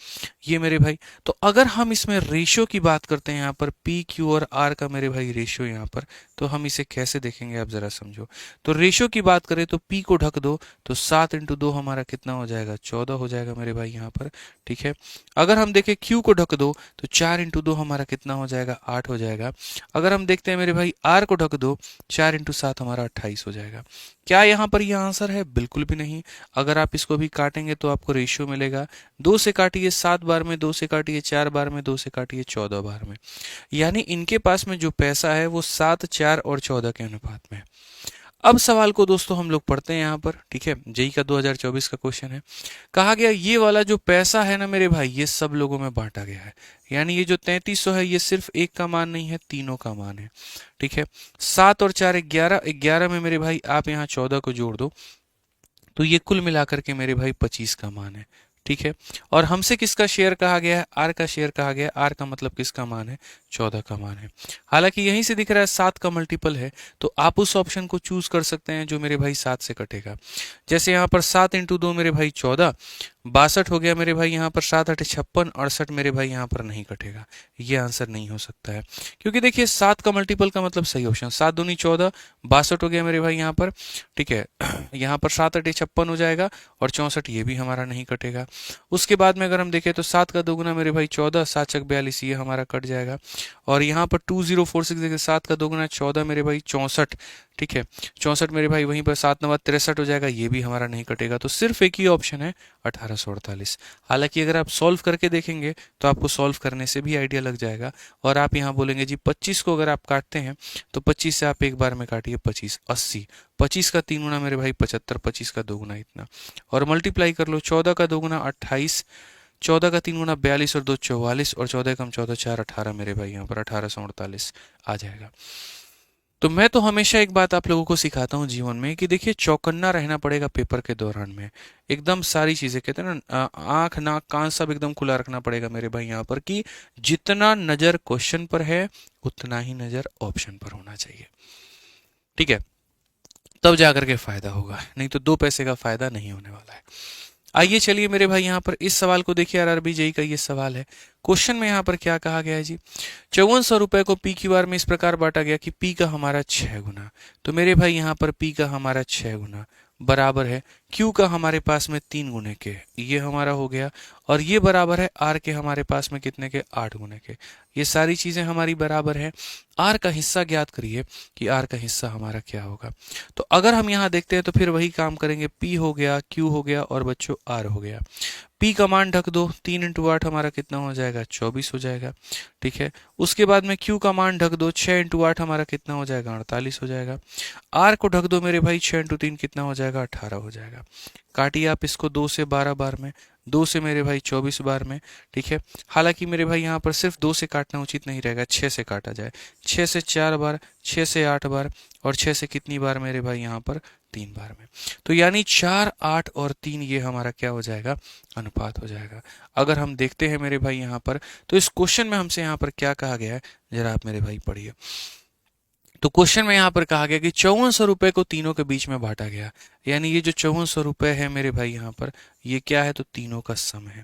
ये मेरे भाई। तो अगर हम इसमें रेशियो की बात करते हैं यहाँ पर पी क्यू और आर का मेरे भाई रेशियो यहाँ पर, तो हम इसे कैसे देखेंगे आप जरा समझो। तो रेशियो की बात करें तो पी को ढक दो तो 7 इंटू 2 हमारा कितना हो जाएगा 14 हो जाएगा मेरे भाई यहाँ पर, ठीक है। अगर हम देखें क्यू को ढक दो तो 4 इंटू 2 हमारा कितना हो जाएगा 8 हो जाएगा। अगर हम देखते हैं मेरे भाई आर को ढक दो 4 इंटू 7 हमारा 28 हो जाएगा। क्या यहाँ पर यह आंसर है? बिल्कुल भी नहीं। अगर आप इसको भी काटेंगे तो आपको रेशियो मिलेगा 2 से काटिए 7 बार में, 2 से काटिए 4 बार में, 2 से काटिए 14 बार में, यानी इनके पास में जो पैसा है वो 7 4 और 14 के अनुपात में। अब सवाल को दोस्तों हम लोग पढ़ते हैं यहाँ पर, ठीक है, जेई का 2024 का क्वेश्चन है। कहा गया ये वाला जो पैसा है ना मेरे भाई ये सब लोगों में बांटा गया है, यानी ये जो 3300 है ये सिर्फ एक का मान नहीं है, तीनों का मान है, ठीक है। 7 और 4 11, 11 में मेरे भाई आप यहाँ 14 को जोड़ दो तो ये कुल मिलाकर के मेरे भाई 25 का मान है, ठीक है। और हमसे किसका शेयर कहा गया है? आर का शेयर कहा गया है। आर का मतलब किसका मान है? 14 का मान है। हालांकि यहीं से दिख रहा है 7 का मल्टीपल है, तो आप उस ऑप्शन को चूज कर सकते हैं जो मेरे भाई 7 से कटेगा। जैसे यहाँ पर 7 इंटू 2 मेरे भाई 14, 62 हो गया मेरे भाई यहाँ पर, 7 8 56, 68 मेरे भाई यहाँ पर नहीं कटेगा, ये आंसर नहीं हो सकता है। क्योंकि देखिए 7 का मल्टीपल का मतलब सही ऑप्शन 7 दूनी 14, 62 हो गया मेरे भाई यहाँ पर, ठीक है। यहाँ पर 7 8 56 हो जाएगा और 64 ये भी हमारा नहीं कटेगा। उसके बाद में अगर हम देखें तो 7 का 2 गुना मेरे भाई 14, 7 छक 42 ये हमारा कट जाएगा। और यहाँ पर 2046 देखिए 7 का 2 गुना 14 मेरे भाई 64, ठीक है, 64 मेरे भाई वहीं पर 7 9 63 हो जाएगा, ये भी हमारा नहीं कटेगा। तो सिर्फ एक ही ऑप्शन है 1848। हालांकि अगर आप सॉल्व करके देखेंगे तो आपको सॉल्व करने से भी आइडिया लग जाएगा और आप यहाँ बोलेंगे जी 25 को अगर आप काटते हैं तो 25 से आप एक बार में काटिए 25 80, 25 का 3 गुना मेरे भाई 75, 25 का 2 गुना इतना, और मल्टीप्लाई कर लो 14 का 2 गुना 28, 14 का 3 गुना 42 और 2 44, और 14 कम 14 4 18 मेरे भाई यहाँ पर 1848 आ जाएगा। तो मैं तो हमेशा एक बात आप लोगों को सिखाता हूँ जीवन में कि देखिए चौकन्ना रहना पड़ेगा पेपर के दौरान में, एकदम सारी चीजें कहते हैं ना आंख नाक कान सब एकदम खुला रखना पड़ेगा मेरे भाई यहाँ पर, कि जितना नजर क्वेश्चन पर है उतना ही नजर ऑप्शन पर होना चाहिए, ठीक है, तब जाकर के फायदा होगा, नहीं तो 2 पैसे का फायदा नहीं होने वाला है। आइए चलिए मेरे भाई यहाँ पर इस सवाल को देखिए, आरआरबी जेई का ये सवाल है। क्वेश्चन में यहाँ पर क्या कहा गया है जी, 5400 रुपए को पी क्यू आर में इस प्रकार बांटा गया कि पी का हमारा 6 गुना, तो मेरे भाई यहाँ पर पी का हमारा 6 गुना बराबर है Q का हमारे पास में 3 गुने के, ये हमारा हो गया, और ये बराबर है R के हमारे पास में कितने के, 8 गुने के। ये सारी चीजें हमारी बराबर है। R का हिस्सा ज्ञात करिए कि R का हिस्सा हमारा क्या होगा। तो अगर हम यहाँ देखते हैं तो फिर वही काम करेंगे, P हो गया, Q हो गया और बच्चों R हो गया। P का मान ढक दो, 3 इंटू 8 हमारा कितना हो जाएगा, 24 हो जाएगा। ठीक है, उसके बाद में Q का मान ढक दो, 6 इंटू 8 हमारा कितना हो जाएगा, 48 हो जाएगा। R को ढक दो मेरे भाई, 6 इंटू 3 कितना हो जाएगा, 18 हो जाएगा। काटिए आप इसको 2 से 12 बार में, 2 से मेरे भाई 24 बार में। ठीक है, हालांकि मेरे भाई यहाँ पर सिर्फ 2 से काटना उचित नहीं रहेगा, 6 से काटा जाए। 6 से 4 बार, 6 से 8 बार, और 6 से कितनी बार मेरे भाई यहाँ पर, 3 बार में। तो यानी 4, 8 और 3 ये हमारा क्या हो जाएगा, अनुपात हो जाएगा। अगर हम देखते हैं मेरे भाई यहाँ पर, तो इस क्वेश्चन में हमसे यहाँ पर क्या कहा गया है, जरा आप मेरे भाई पढ़िए। तो क्वेश्चन में यहाँ पर कहा गया कि 5400 रुपए को तीनों के बीच में बांटा गया। यानी ये जो 5400 रुपए है मेरे भाई यहाँ पर, ये क्या है, तो तीनों का सम है।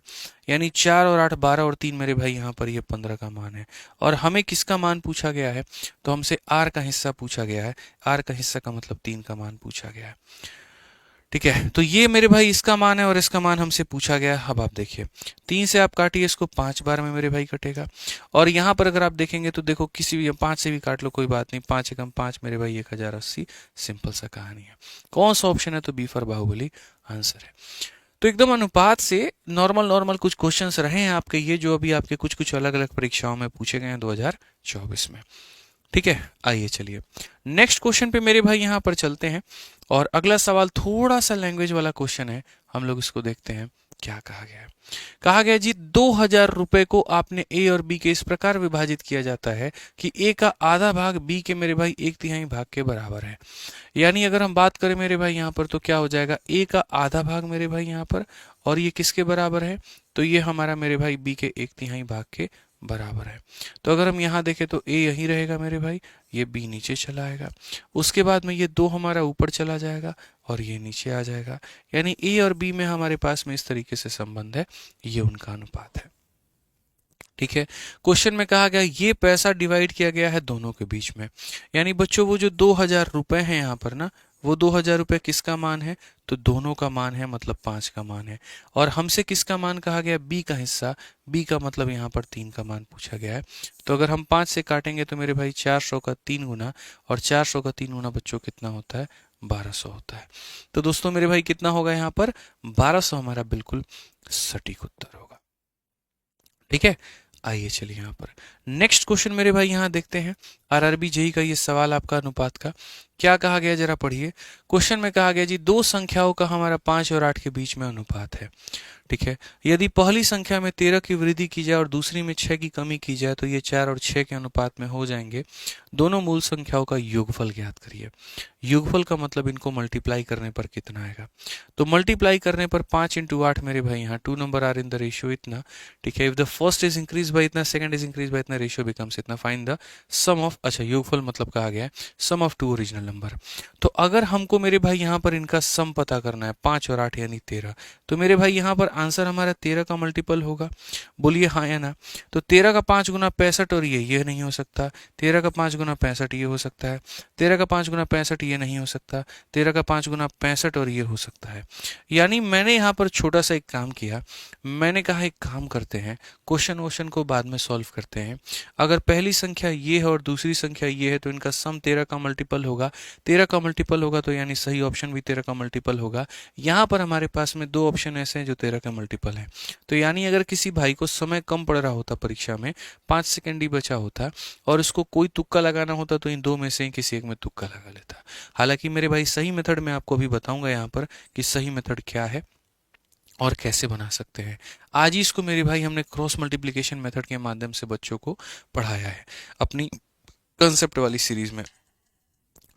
यानी 4 और 8 12 और 3 मेरे भाई यहाँ पर ये 15 का मान है। और हमें किसका मान पूछा गया है, तो हमसे R का हिस्सा पूछा गया है। R का हिस्सा का मतलब 3 का मान पूछा गया है। ठीक है, तो ये मेरे भाई इसका मान है और इसका मान हमसे पूछा गया है। अब आप देखिए, 3 से आप काटिए इसको, 5 बार में मेरे भाई कटेगा। और यहाँ पर अगर आप देखेंगे तो देखो, किसी भी 5 से भी काट लो, कोई बात नहीं, 5 एकम 5 मेरे भाई 1080। सिंपल सा कहानी है। कौन सा ऑप्शन है, तो बी फॉर बाहुबली आंसर है। तो एकदम अनुपात से नॉर्मल नॉर्मल कुछ क्वेश्चंस रहे हैं आपके, ये जो अभी आपके कुछ कुछ अलग अलग परीक्षाओं में पूछे गए हैं 2024 में। ठीक है, आइए चलिए नेक्स्ट क्वेश्चन पे मेरे भाई यहाँ पर चलते हैं। और अगला सवाल थोड़ा सा लैंग्वेज वाला क्वेश्चन है, हम लोग इसको देखते हैं क्या कहा गया है। कहा गया जी, 2000 रुपए को आपने ए और बी के इस प्रकार विभाजित किया जाता है कि ए का आधा भाग बी के मेरे भाई 1/3 भाग के बराबर है। यानी अगर हम बात करें मेरे भाई यहाँ पर, तो क्या हो जाएगा, ए का आधा भाग मेरे भाई यहाँ पर, और ये किसके बराबर है, तो ये हमारा मेरे भाई बी के 1/3 भाग के बराबर है। तो अगर हम यहाँ देखें तो ए यहीं रहेगा मेरे भाई, ये बी नीचे चला आएगा। उसके बाद में ये 2 हमारा ऊपर चला जाएगा और ये नीचे आ जाएगा। यानी ए और बी में हमारे पास में इस तरीके से संबंध है, ये उनका अनुपात है। ठीक है, क्वेश्चन में कहा गया ये पैसा डिवाइड किया गया है दोनों के बीच में। यानी बच्चों वो जो 2000 रुपए हैं यहाँ पर ना, वो 2000 रुपए किसका मान है, तो दोनों का मान है, मतलब 5 का मान है। और हमसे किसका मान कहा गया, बी का हिस्सा, बी का मतलब यहाँ पर 3 का मान पूछा गया है। तो अगर हम 5 से काटेंगे तो मेरे भाई 400 का 3 गुना, और 400 का 3 गुना बच्चों कितना होता है, 1200 होता है। तो दोस्तों मेरे भाई कितना होगा यहाँ पर, 1200 हमारा बिल्कुल सटीक उत्तर होगा। ठीक है, आइए चलिए यहाँ पर नेक्स्ट क्वेश्चन मेरे भाई यहाँ देखते हैं। आरआरबी जेई का ये सवाल आपका अनुपात का क्या कहा गया, जरा पढ़िए। क्वेश्चन में कहा गया जी, 2 संख्याओं का हमारा 5 और 8 के बीच में अनुपात है। ठीक है, यदि पहली संख्या में 13 की वृद्धि की जाए और दूसरी में 6 की कमी की जाए तो ये 4 और 6 के अनुपात में हो जाएंगे। दोनों मूल संख्याओं का योगफल ज्ञात करिए। योगफल का मतलब इनको मल्टीप्लाई करने पर कितना आएगा, तो मल्टीप्लाई करने पर 5 इंटू 8 मेरे भाई यहाँ 2 number are in the ratio इतना। ठीक है, if the first is increase by इतना, सेकंड इज इंक्रीज बाय इतना, रेशियो बिकम्स इतना, फाइंड द सम ऑफ, अच्छा योगफल मतलब कहा गया है सम ऑफ 2 ओरिजिनल नंबर। तो अगर हमको मेरे भाई यहाँ पर इनका सम पता करना है, 5 और 8 यानी 13, तो मेरे भाई यहाँ पर आंसर हमारा 13 का मल्टीपल होगा। बोलिए हाँ या ना। तो 13 का 5 गुना 65 और ये नहीं हो सकता। 13 का 5 गुना 65 ये हो सकता है। 13 का 5 गुना 65 ये नहीं हो सकता। 13 का 5 गुना 65 और ये हो सकता है। यानी मैंने यहाँ पर छोटा सा एक काम किया, मैंने कहा एक काम करते हैं, क्वेश्चन को बाद में सॉल्व करते हैं। अगर पहली संख्या ये है और दूसरी संख्या ये है तो इनका सम 13 का मल्टीपल होगा। 13 का मल्टीपल होगा तो यानी सही ऑप्शन भी 13 का मल्टीपल होगा। यहाँ पर हमारे पास में 2 ऑप्शन ऐसे हैं जो 13 का मल्टीपल है। तो यानी अगर किसी भाई को समय कम पड़ रहा होता, परीक्षा में 5 सेकंड ही बचा होता और उसको कोई तुक्का लगाना होता तो इन 2 में से किसी एक में तुक्का लगा लेता। हालांकि मेरे भाई सही मेथड मैं आपको अभी बताऊंगा यहाँ पर कि सही मेथड क्या है और कैसे बना सकते हैं। आज ही इसको मेरे भाई हमने क्रॉस मल्टीप्लिकेशन मेथड के माध्यम से बच्चों को पढ़ाया है अपनी कंसेप्ट वाली सीरीज में।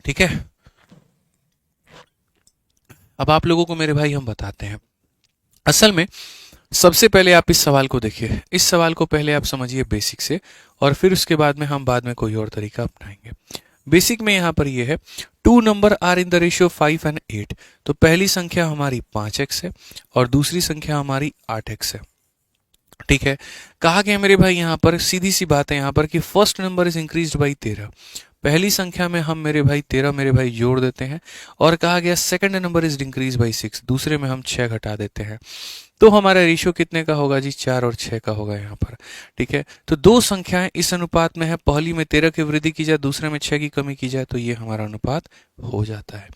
ठीक है, अब आप लोगों को मेरे भाई हम बताते हैं। असल में सबसे पहले आप इस सवाल को देखिए, इस सवाल को पहले आप समझिए बेसिक से, और फिर उसके बाद में हम बाद में कोई और तरीका अपनाएंगे। बेसिक में यहाँ पर ये है 2 number are in the ratio 5 and 8। तो पहली संख्या हमारी 5x है और दूसरी संख्या हमारी 8x है। ठीक है, कहा गया मेरे भाई यहाँ पर सीधी सी बात है यहाँ पर कि first number is increased by 13। पहली संख्या में हम मेरे भाई 13 मेरे भाई जोड़ देते हैं और कहा गया second number is increase by 6, दूसरे में हम 6 घटा देते हैं। तो हमारा रेशियो कितने का होगा जी, 4 और 6 का होगा यहाँ पर। ठीक है, तो दो संख्याएं इस अनुपात में है, पहली में 13 की वृद्धि की जाए, दूसरे में 6 की कमी की जाए, तो ये हमारा अनुपात हो जाता है।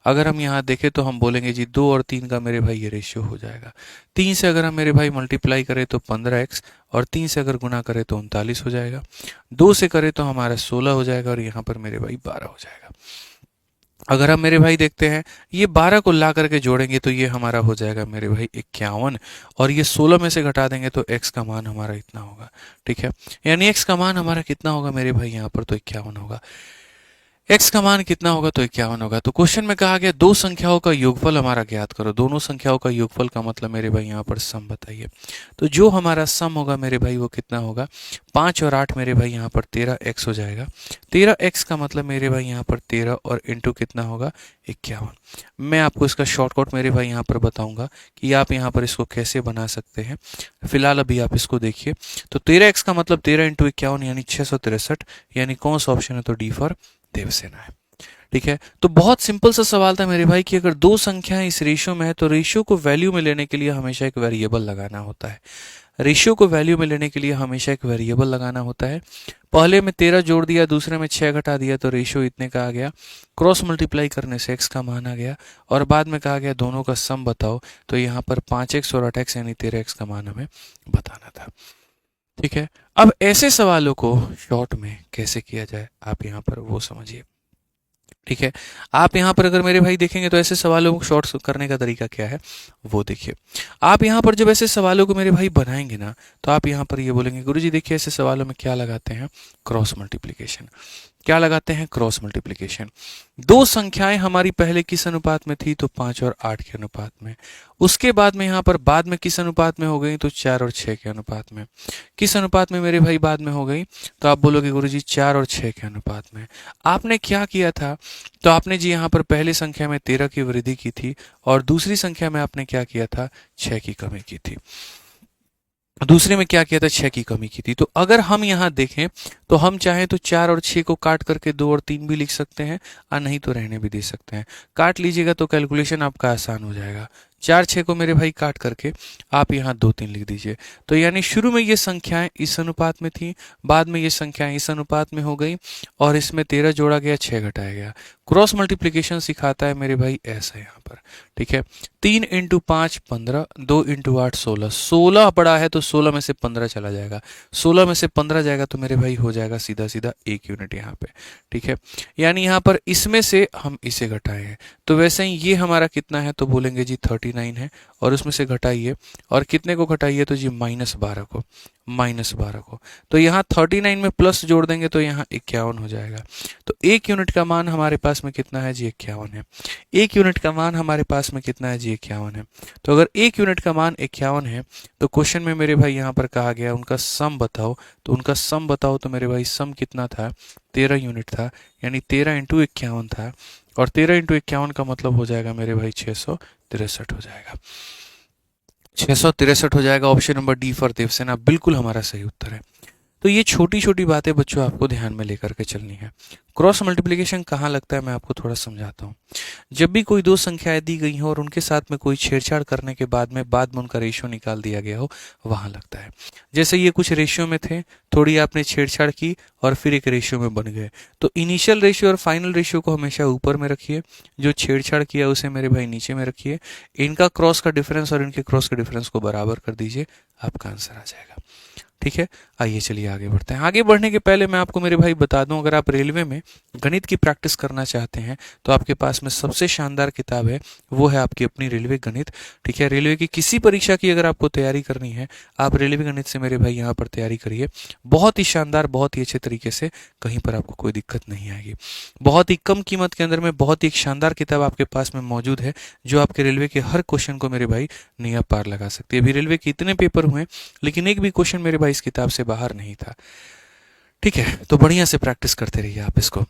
अगर हम यहाँ देखें तो हम बोलेंगे जी 2 और 3 का मेरे भाई ये रेशियो हो जाएगा। 3 से अगर हम मेरे भाई मल्टीप्लाई करें तो 15x, और 3 से अगर गुना करें तो 39 हो जाएगा, 2 से करें तो हमारा 16 हो जाएगा, और यहाँ पर मेरे भाई 12 हो जाएगा। अगर हम मेरे भाई देखते हैं ये 12 को ला करके जोड़ेंगे तो ये हमारा हो जाएगा मेरे भाई 51, और ये 16 में से घटा देंगे तो x का मान हमारा इतना होगा। ठीक है, यानी x का मान हमारा कितना होगा मेरे भाई यहाँ पर, तो 51 होगा। x का मान कितना होगा, तो 51 होगा। तो क्वेश्चन में कहा गया दो संख्याओं का योगफल हमारा ज्ञात करो। दोनों संख्याओं का योगफल का मतलब मेरे भाई यहाँ पर सम बताइए। तो जो हमारा सम होगा मेरे भाई वो कितना होगा, 5 और 8 मेरे भाई यहाँ पर 13x हो जाएगा। 13x का मतलब मेरे भाई यहाँ पर 13 और इंटू कितना होगा, 51। मैं आपको इसका शॉर्टकट मेरे भाई यहाँ पर बताऊंगा कि आप यहाँ पर इसको कैसे बना सकते हैं। फिलहाल अभी आप इसको देखिए। तो 13x का मतलब 13 इंटू 51 यानी 663, यानी कौन सा ऑप्शन है, तो डी फॉर देवसेना है। ठीक है, तो बहुत सिंपल सा सवाल था मेरे भाई कि अगर दो संख्याएं इस रेशियो में है तो रेशियो को वैल्यू में लेने के लिए हमेशा एक वेरिएबल लगाना होता है। रेशियो को वैल्यू में लेने के लिए हमेशा एक वेरिएबल लगाना होता है। पहले में 13 जोड़ दिया, दूसरे में 6 घटा दिया, तो रेशियो इतने का आ गया। क्रॉस मल्टीप्लाई करने से x का मान आ गया, और बाद में कहा गया दोनों का सम बताओ, तो यहाँ पर 5x और 8x यानी 13x का मान हमें बताना था। ठीक है, अब ऐसे सवालों को शॉर्ट में कैसे किया जाए आप यहाँ पर वो समझिए। ठीक है, आप यहाँ पर अगर मेरे भाई देखेंगे तो ऐसे सवालों को शॉर्ट करने का तरीका क्या है वो देखिए। आप यहाँ पर जब ऐसे सवालों को मेरे भाई बनाएंगे ना, तो आप यहाँ पर ये बोलेंगे गुरुजी देखिए ऐसे सवालों में क्या लगाते हैं, क्रॉस मल्टीप्लिकेशन। क्या लगाते हैं, क्रॉस मल्टीप्लिकेशन। दो संख्याएं हमारी पहले किस अनुपात में थी, तो 5 और 8 के अनुपात में। उसके बाद में यहाँ पर बाद में किस अनुपात में हो गई, तो 4 और 6 के अनुपात में। किस अनुपात में मेरे भाई बाद में हो गई, तो आप बोलोगे गुरुजी 4 और 6 के अनुपात में। आपने क्या किया था, तो आपने जी यहाँ पर पहली संख्या में 13 की वृद्धि की थी, और दूसरी संख्या में आपने क्या किया था, 6 की कमी की थी। दूसरे में क्या किया था, 6 की कमी की थी। तो अगर हम यहाँ देखें तो हम चाहें तो 4 और 6 को काट करके 2 और 3 भी लिख सकते हैं, और नहीं तो रहने भी दे सकते हैं। काट लीजिएगा तो कैलकुलेशन आपका आसान हो जाएगा। 4 6 को मेरे भाई काट करके आप यहाँ 2 3 लिख दीजिए। तो यानी शुरू में ये संख्याएं इस अनुपात में थी, बाद में ये संख्याएं इस अनुपात में हो गई, और इसमें 13 जोड़ा गया, 6 घटाया गया। क्रॉस मल्टीप्लिकेशन सिखाता है मेरे भाई ऐसा यहाँ पर। ठीक है, 3 इंटू 5 15, 2 इंटू 8 16। 16 बड़ा है तो 16 में से 15 चला जाएगा, 16 में से 15 जाएगा तो मेरे भाई हो जाएगा सीधा सीधा 1 यूनिट यहाँ पे। ठीक है, यानी यहाँ पर इसमें से हम इसे घटाए हैं, तो वैसे ही ये हमारा कितना है, तो बोलेंगे जी 39 है, और उसमें से घटाइए, और कितने को घटाइए, तो जी -12 को, -12 को। तो यहाँ 39 में प्लस जोड़ देंगे तो यहाँ 51 हो जाएगा। तो 1 यूनिट का मान हमारे पास में कितना है जी, 51 है। 1 यूनिट का मान हमारे पास में कितना है जी, 51 है। तो अगर 1 यूनिट का मान 51 है, तो क्वेश्चन में मेरे भाई यहाँ पर कहा गया उनका सम बताओ। तो उनका सम बताओ तो मेरे भाई सम कितना था, 13 यूनिट था, यानी 13 इंटू 51 था, और 13 इंटू 51 का मतलब हो जाएगा मेरे भाई 663 हो जाएगा। 663 हो जाएगा। Option number D for Devasena बिल्कुल हमारा सही उत्तर है। तो ये छोटी छोटी बातें बच्चों आपको ध्यान में लेकर के चलनी है। क्रॉस मल्टीप्लिकेशन कहाँ लगता है मैं आपको थोड़ा समझाता हूँ। जब भी कोई दो संख्याएं दी गई हो और उनके साथ में कोई छेड़छाड़ करने के बाद में उनका रेशियो निकाल दिया गया हो, वहां लगता है। जैसे ये कुछ रेशियो में थे, थोड़ी आपने छेड़छाड़ की और फिर एक रेशियो में बन गए, तो इनिशियल रेशियो और फाइनल रेशियो को हमेशा ऊपर में रखिए, जो छेड़छाड़ किया उसे मेरे भाई नीचे में रखिए, इनका क्रॉस का डिफरेंस और इनके क्रॉस के डिफरेंस को बराबर कर दीजिए, आपका आंसर आ जाएगा। ठीक है, आइए चलिए आगे बढ़ते हैं। आगे बढ़ने के पहले मैं आपको मेरे भाई बता दूं, अगर आप रेलवे में गणित की प्रैक्टिस करना चाहते हैं तो आपके पास में सबसे शानदार किताब है, वो है आपकी अपनी रेलवे गणित। ठीक है, रेलवे की किसी परीक्षा की अगर आपको तैयारी करनी है, आप रेलवे गणित से मेरे भाई यहाँ पर तैयारी करिए। बहुत ही शानदार, बहुत ही अच्छे तरीके से, कहीं पर आपको कोई दिक्कत नहीं आएगी। बहुत ही कम कीमत के अंदर में बहुत ही एक शानदार किताब आपके पास में मौजूद है, जो आपके रेलवे के हर क्वेश्चन को मेरे भाई नैया पार लगा सकती है। अभी रेलवे के इतने पेपर हुए, लेकिन एक भी क्वेश्चन मेरे भाई इस किताब से बाहर नहीं था। ठीक है, तो बढ़िया से प्रैक्टिस करते रहिए आप इसको।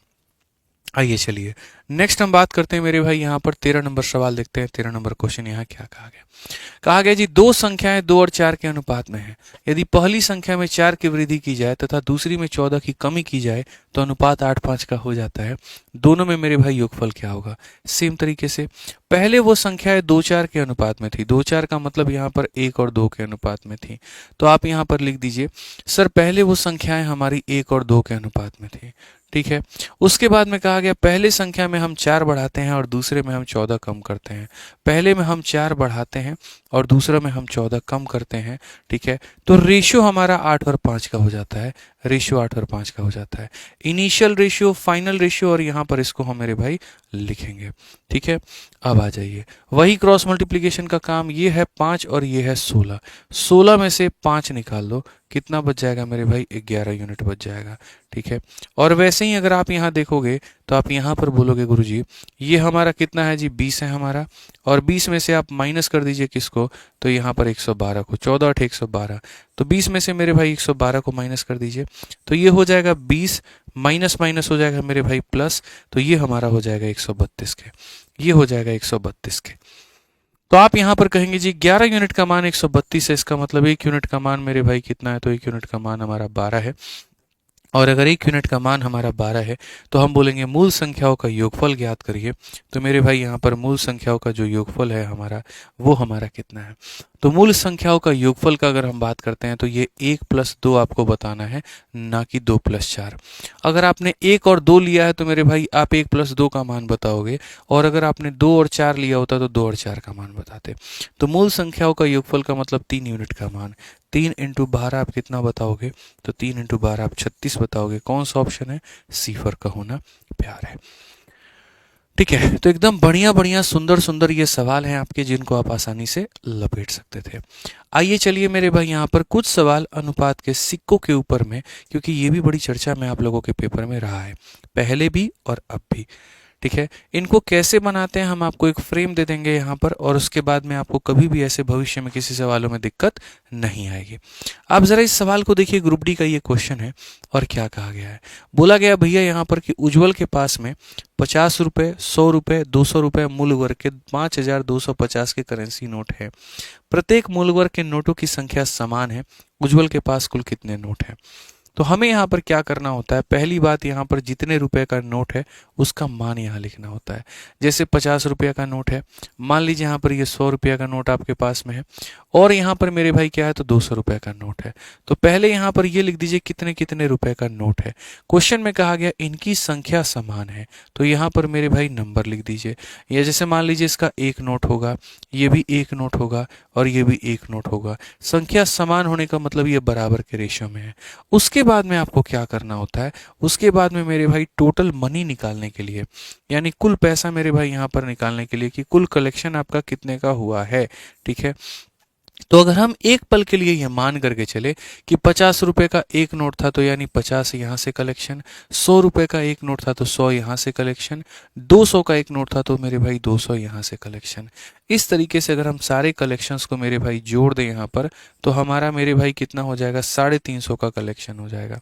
आइए चलिए नेक्स्ट हम बात करते हैं मेरे भाई, यहाँ पर 13 नंबर सवाल देखते हैं। 13 नंबर क्वेश्चन यहाँ क्या कहा गया। कहा गया जी, दो संख्याएं 2 और 4 के अनुपात में है। यदि पहली संख्या में 4 की वृद्धि की जाए तथा दूसरी में 14 की कमी की जाए तो अनुपात 8:5 का हो जाता है। दोनों में मेरे भाई योगफल क्या होगा। सेम तरीके से पहले वो संख्याएं 2-4 के अनुपात में थी। 2-4 का मतलब यहाँ पर 1 और 2 के अनुपात में थी। तो आप यहाँ पर लिख दीजिए सर पहले वो संख्याएं हमारी 1 और 2 के अनुपात में थी। ठीक है। उसके बाद में कहा गया पहले संख्या में हम 4 बढ़ाते हैं और दूसरे में हम 14 कम करते हैं। पहले में हम 4 बढ़ाते हैं और दूसरे में हम 14 कम करते हैं। ठीक है। तो रेशियो हमारा 8 और 5 का हो जाता है। रेशियो 8 और 5 का हो जाता है। इनिशियल रेशियो, फाइनल रेशियो, और यहाँ पर इसको हम मेरे भाई लिखेंगे। ठीक है। अब आ जाइए, वही क्रॉस मल्टीप्लीकेशन का काम। ये है 5 और ये है 16। 16 में से 5 निकाल दो, कितना बच जाएगा मेरे भाई, 11 यूनिट बच जाएगा। ठीक है। और वैसे ही अगर आप यहाँ देखोगे तो आप यहाँ पर बोलोगे गुरुजी ये हमारा कितना है जी, 20 है हमारा, और 20 में से आप माइनस कर दीजिए किसको, तो यहाँ पर 112 को। 14 8 112, तो 20 में से मेरे भाई 112 को माइनस कर दीजिए, तो ये हो जाएगा 20 माइनस माइनस हो जाएगा मेरे भाई प्लस, तो ये हमारा हो जाएगा 132 के। ये हो जाएगा 132 के। तो आप यहाँ पर कहेंगे जी 11 यूनिट का मान 132 है, इसका मतलब 1 यूनिट का मान मेरे भाई कितना है, तो 1 यूनिट का मान हमारा 12 है। और अगर 1 यूनिट का मान हमारा 12 है तो हम बोलेंगे मूल संख्याओं का योगफल ज्ञात करिए। तो मेरे भाई यहाँ पर मूल संख्याओं का जो योगफल है हमारा, वो हमारा कितना है। तो मूल संख्याओं का योगफल का अगर हम बात करते हैं तो ये 1 + 2 आपको बताना है, ना कि 2 + 4। अगर आपने 1 और 2 लिया है तो मेरे भाई आप 1 + 2 का मान बताओगे, और अगर आपने 2 और 4 लिया होता तो 2 और 4 का मान बताते। तो मूल संख्याओं का योगफल का मतलब 3 यूनिट का मान। 3 × 12 आप कितना बताओगे, तो 3 × 12 आप 36 बताओगे। कौन सा ऑप्शन है, सी फॉर का होना प्यार है। ठीक है। तो एकदम बढ़िया बढ़िया सुंदर सुंदर ये सवाल हैं आपके, जिनको आप आसानी से लपेट सकते थे। आइए चलिए मेरे भाई यहाँ पर कुछ सवाल अनुपात के सिक्कों के ऊपर में, क्योंकि ये भी बड़ी चर्चा में आप लोगों के पेपर में रहा है, पहले भी और अब भी। ठीक है। इनको कैसे बनाते हैं, हम आपको एक फ्रेम दे देंगे यहाँ पर, और उसके बाद में आपको कभी भी ऐसे भविष्य में किसी सवालों में दिक्कत नहीं आएगी। आप जरा इस सवाल को देखिए, ग्रुप डी का ये क्वेश्चन है, और क्या कहा गया है। बोला गया भैया यहाँ पर कि उज्जवल के पास में 50 रुपये, 100 रुपये, 200 रुपये मूल वर्ग के 5250 के करेंसी नोट है। प्रत्येक मूल वर्ग के नोटों की संख्या समान है। उज्जवल के पास कुल कितने नोट हैं। तो हमें यहाँ पर क्या करना होता है, पहली बात यहाँ पर जितने रुपए का नोट है उसका मान यहाँ लिखना होता है। जैसे 50 रुपये का नोट है, मान लीजिए यहाँ पर ये 100 रुपये का नोट आपके पास में है, और यहाँ पर मेरे भाई क्या है, तो 200 रुपये का नोट है। तो पहले यहाँ पर ये लिख दीजिए कितने कितने रुपए का नोट है। क्वेश्चन में कहा गया इनकी संख्या समान है, तो यहाँ पर मेरे भाई नंबर लिख दीजिए। या जैसे मान लीजिए इसका 1 नोट होगा, ये भी 1 नोट होगा, और ये भी 1 नोट होगा। संख्या समान होने का मतलब ये बराबर के रेशियो में है। उसके बाद में आपको क्या करना होता है, उसके बाद में मेरे भाई टोटल मनी निकालने के लिए, यानी कुल पैसा मेरे भाई यहाँ पर निकालने के लिए कि कुल कलेक्शन आपका कितने का हुआ है। ठीक है। तो अगर हम एक पल के लिए यह मान करके चले कि 50 रुपए का एक नोट था, तो यानी 50 यहाँ से कलेक्शन, 100 रुपए का एक नोट था तो 100 यहाँ से कलेक्शन, 200 का एक नोट था तो मेरे भाई 200 यहाँ से कलेक्शन। इस तरीके से अगर हम सारे कलेक्शंस को मेरे भाई जोड़ दें यहाँ पर, तो हमारा मेरे भाई कितना हो जाएगा, 350 का कलेक्शन हो जाएगा।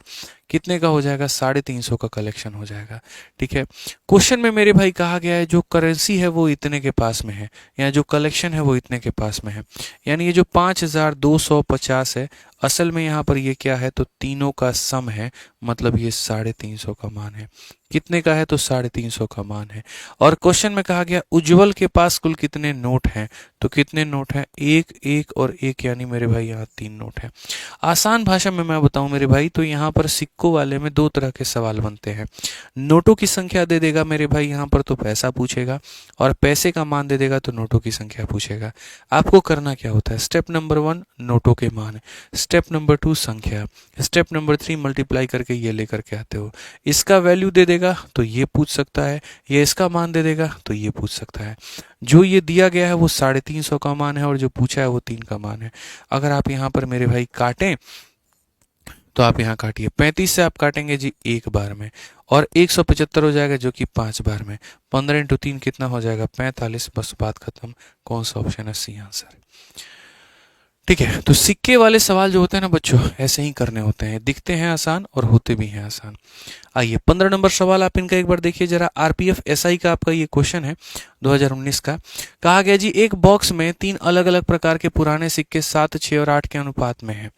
कितने का हो जाएगा, 350 का कलेक्शन हो जाएगा। ठीक है। क्वेश्चन में मेरे भाई कहा गया है जो करेंसी है वो इतने के पास में है, या जो कलेक्शन है वो इतने के पास में है, यानी ये जो 5250 है, असल में यहाँ पर ये क्या है, तो तीनों का सम है, मतलब ये 350 का मान है। कितने का है, तो 350 का मान है। और क्वेश्चन में कहा गया उज्जवल के पास कुल कितने नोट हैं, तो कितने नोट हैं, 1 1 और 1, यानी मेरे भाई यहाँ 3 नोट हैं। आसान भाषा में मैं बताऊं मेरे भाई, तो यहाँ पर सिक्कों वाले में 2 तरह के सवाल बनते हैं। नोटों की संख्या दे देगा मेरे भाई यहाँ पर तो पैसा पूछेगा, और पैसे का मान दे देगा तो नोटों की संख्या पूछेगा। आपको करना क्या होता है, स्टेप नंबर 1 नोटों के मान, स्टेप नंबर 2 संख्या, स्टेप नंबर 3 मल्टीप्लाई करके ये लेकर के आते हो। इसका वैल्यू दे देगा तो ये पूछ सकता है, ये इसका मान दे देगा तो ये पूछ सकता है। जो ये दिया गया है वो 350 का मान है, और जो पूछा है वो 3 का मान है। अगर आप यहाँ पर मेरे भाई काटें तो आप यहाँ काटिए, 35 से आप काटेंगे जी 1 बार में, और 175 हो जाएगा जो कि 5 बार में। 15 × 3 कितना हो जाएगा, 45। बस बात खत्म। कौन सा ऑप्शन है, सी आंसर। ठीक है। तो सिक्के वाले सवाल जो होते हैं ना बच्चों, ऐसे ही करने होते हैं, दिखते हैं आसान और होते भी हैं आसान। आइए 15 नंबर सवाल आप इनका एक बार देखिए जरा। आरपीएफ एसआई का आपका ये क्वेश्चन है 2019 का। कहा गया जी एक बॉक्स में 3 अलग अलग प्रकार के पुराने सिक्के 7, 6 और 8 के अनुपात में हैं।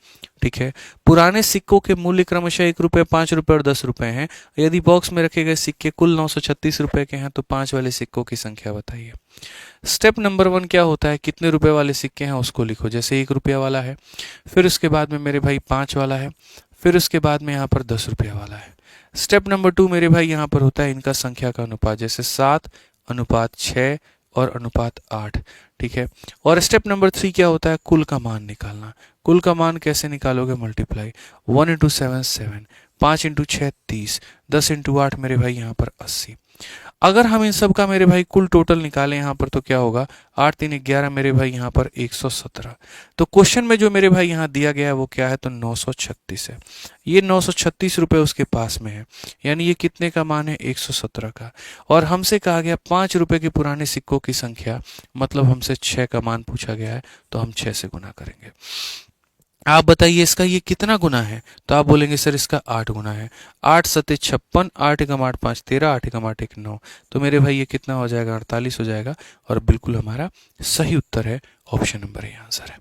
ठीक है, पुराने सिक्कों के मूल्य क्रमशः 1 रुपये, 5 रुपये और 10 रुपये हैं। यदि बॉक्स में रखे गए सिक्के कुल 936 रुपए के हैं तो 5 वाले सिक्कों की संख्या बताइए। स्टेप नंबर 1 क्या होता है, कितने रुपए वाले सिक्के हैं उसको लिखो। जैसे 1 रुपया वाला है, फिर उसके बाद में मेरे भाई 5 वाला है, फिर उसके बाद में यहाँ पर 10 रुपया वाला है। स्टेप नंबर 2 मेरे भाई यहाँ पर होता है इनका संख्या का अनुपात, जैसे 7:6 और अनुपात 8। ठीक है, और स्टेप नंबर 3 क्या होता है, कुल का मान निकालना। कुल का मान कैसे निकालोगे, मल्टीप्लाई 1 × 7 7, 5 × 6 30, 10 × 8 मेरे भाई यहाँ पर 80। अगर हम इन सब का मेरे भाई कुल टोटल निकालें यहाँ पर तो क्या होगा, 8 3 11 मेरे भाई यहाँ पर 117। तो क्वेश्चन में जो मेरे भाई यहाँ दिया गया है वो क्या है, तो 936 है। ये 936 रुपए उसके पास में है, यानी ये कितने का मान है, 117 का। और हमसे कहा गया 5 रुपए के पुराने सिक्कों की संख्या, मतलब हमसे 6 का मान पूछा गया है, तो हम 6 से गुना करेंगे। आप बताइए इसका ये कितना गुना है, तो आप बोलेंगे सर इसका 8 गुना है। 8 7 56, 8 × 8 5 13, 8 × 8 1 9। तो मेरे भाई ये कितना हो जाएगा, 48 हो जाएगा। और बिल्कुल हमारा सही उत्तर है ऑप्शन नंबर ए आंसर है।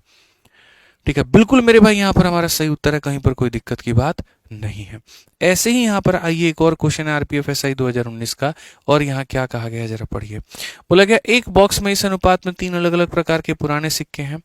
ठीक है, बिल्कुल मेरे भाई यहाँ पर हमारा सही उत्तर है, कहीं पर कोई दिक्कत की बात नहीं है। ऐसे ही यहाँ पर आइए एक और क्वेश्चन है आरपीएफ एसआई 2019 का, और यहाँ क्या कहा गया है जरा पढ़िए। बोला गया एक बॉक्स में इस अनुपात में 3 अलग अलग प्रकार के पुराने सिक्के हैं,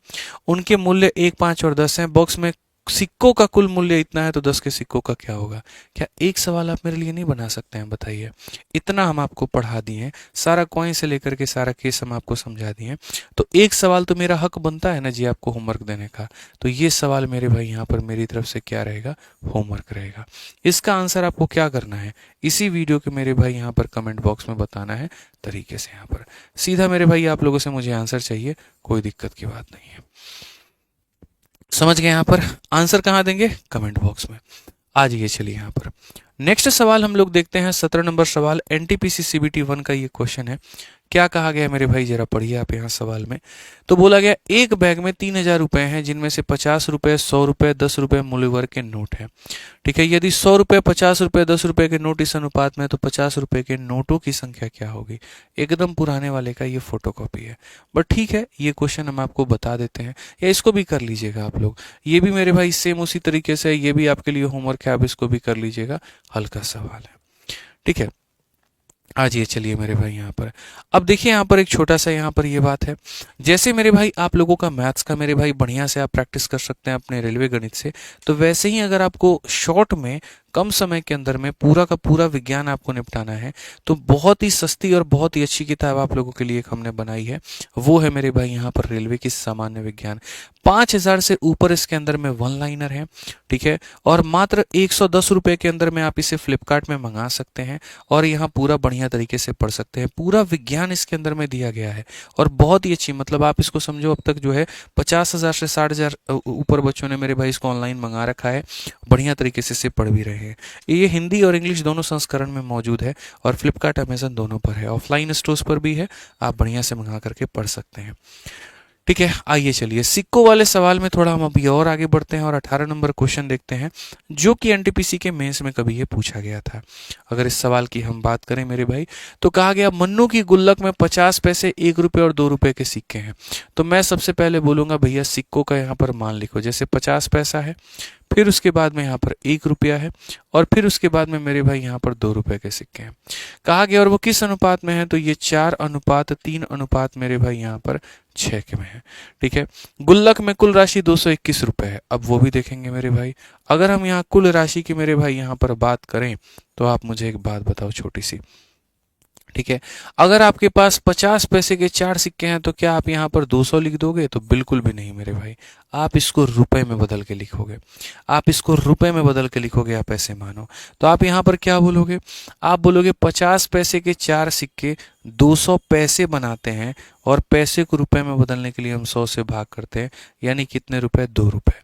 उनके मूल्य 1, 5 और 10 हैं। बॉक्स में सिक्कों का कुल मूल्य इतना है, तो 10 के सिक्कों का क्या होगा। क्या एक सवाल आप मेरे लिए नहीं बना सकते हैं, बताइए। इतना हम आपको पढ़ा दिए हैं, सारा कॉइन से लेकर के सारा केस हम आपको समझा दिए हैं, तो एक सवाल तो मेरा हक बनता है ना जी आपको होमवर्क देने का। तो ये सवाल मेरे भाई यहाँ पर मेरी तरफ से क्या रहेगा, होमवर्क रहेगा। इसका आंसर आपको क्या करना है, इसी वीडियो के मेरे भाई यहाँ पर कमेंट बॉक्स में बताना है तरीके से। यहाँ पर सीधा मेरे भाई आप लोगों से मुझे आंसर चाहिए, कोई दिक्कत की बात नहीं है। समझ गए, यहाँ पर आंसर कहाँ देंगे, कमेंट बॉक्स में। आ जाइए, चलिए यहाँ पर नेक्स्ट सवाल हम लोग देखते हैं। 17 नंबर सवाल एनटीपीसी सीबीटी 1 का ये क्वेश्चन है। क्या कहा गया है मेरे भाई, जरा पढ़िए आप यहाँ सवाल में। तो बोला गया एक बैग में 3000 रुपए हैं, जिनमें से 50 रुपए, 100 रुपए, 10 रुपए मूल्य वर्ग के नोट हैं। ठीक है, यदि 100 रुपए, 50 रुपए, 10 रुपए के नोट इस अनुपात में, तो 50 रुपए के नोटों की संख्या क्या होगी। एकदम पुराने वाले का ये फोटोकॉपी है, बट ठीक है ये क्वेश्चन हम आपको बता देते हैं, या इसको भी कर लीजिएगा आप लोग। ये भी मेरे भाई सेम उसी तरीके से, ये भी आपके लिए होमवर्क है, आप इसको भी कर लीजिएगा, हल्का सवाल है। ठीक है, आज ये चलिए मेरे भाई यहाँ पर अब देखिए, यहाँ पर एक छोटा सा यहाँ पर ये बात है। जैसे मेरे भाई आप लोगों का मैथ्स का मेरे भाई बढ़िया से आप प्रैक्टिस कर सकते हैं अपने रेलवे गणित से, तो वैसे ही अगर आपको शॉर्ट में कम समय के अंदर में पूरा का पूरा विज्ञान आपको निपटाना है, तो बहुत ही सस्ती और बहुत ही अच्छी किताब आप लोगों के लिए एक हमने बनाई है। वो है मेरे भाई यहाँ पर रेलवे की सामान्य विज्ञान। 5000 से ऊपर इसके अंदर में 1 लाइनर है। ठीक है, और मात्र 110 रुपए के अंदर में आप इसे फ्लिपकार्ट में मंगा सकते हैं, और यहाँ पूरा बढ़िया तरीके से पढ़ सकते हैं। पूरा विज्ञान इसके अंदर में दिया गया है, और बहुत ही अच्छी, मतलब आप इसको समझो, अब तक जो है 50,000 से 60,000 ऊपर बच्चों ने मेरे भाई इसको ऑनलाइन मंगा रखा है, बढ़िया तरीके से इसे पढ़ भी रहे हैं। ये हिंदी और इंग्लिश दोनों संस्करण में मौजूद है, और फ्लिपकार्ट, अमेजन दोनों पर है, ऑफलाइन स्टोर्स पर भी है, आप बढ़िया से मंगा करके पढ़ सकते हैं। ठीक है, आइए चलिए सिक्कों वाले सवाल में थोड़ा हम अभी और आगे बढ़ते हैं, और 18 नंबर क्वेश्चन देखते हैं, जो कि एनटीपीसी के मेंस में कभी ये पूछा गया था। अगर इस सवाल की हम बात करें मेरे भाई, तो कहा गया मन्नू की गुल्लक में 50 पैसे, 1 रुपये और 2 रुपये के सिक्के हैं। तो मैं सबसे पहले बोलूंगा भैया सिक्कों का यहाँ पर मान लिखो। जैसे 50 पैसा है, फिर उसके बाद में यहाँ पर 1 रुपया है, और फिर उसके बाद में मेरे भाई यहाँ पर 2 रुपए के सिक्के हैं। कहा गया और वो किस अनुपात में है, तो ये 4:3 अनुपात मेरे भाई यहाँ पर 6 के में है। ठीक है, गुल्लक में कुल राशि 221 रुपए है। अब वो भी देखेंगे मेरे भाई। अगर हम यहाँ कुल राशि की मेरे भाई यहाँ पर बात करें, तो आप मुझे एक बात बताओ छोटी सी। ठीक है, अगर आपके पास 50 पैसे के 4 सिक्के हैं, तो क्या आप यहाँ पर 200 लिख दोगे, तो बिल्कुल भी नहीं मेरे भाई। आप इसको रुपए में बदल के लिखोगे, आप इसको रुपए में बदल के लिखोगे, आप ऐसे मानो। तो आप यहाँ पर क्या बोलोगे, आप बोलोगे 50 पैसे के 4 सिक्के 200 पैसे बनाते हैं, और पैसे को रुपए में बदलने के लिए हम 100 से भाग करते हैं, यानी कितने रुपए, 2 रुपए।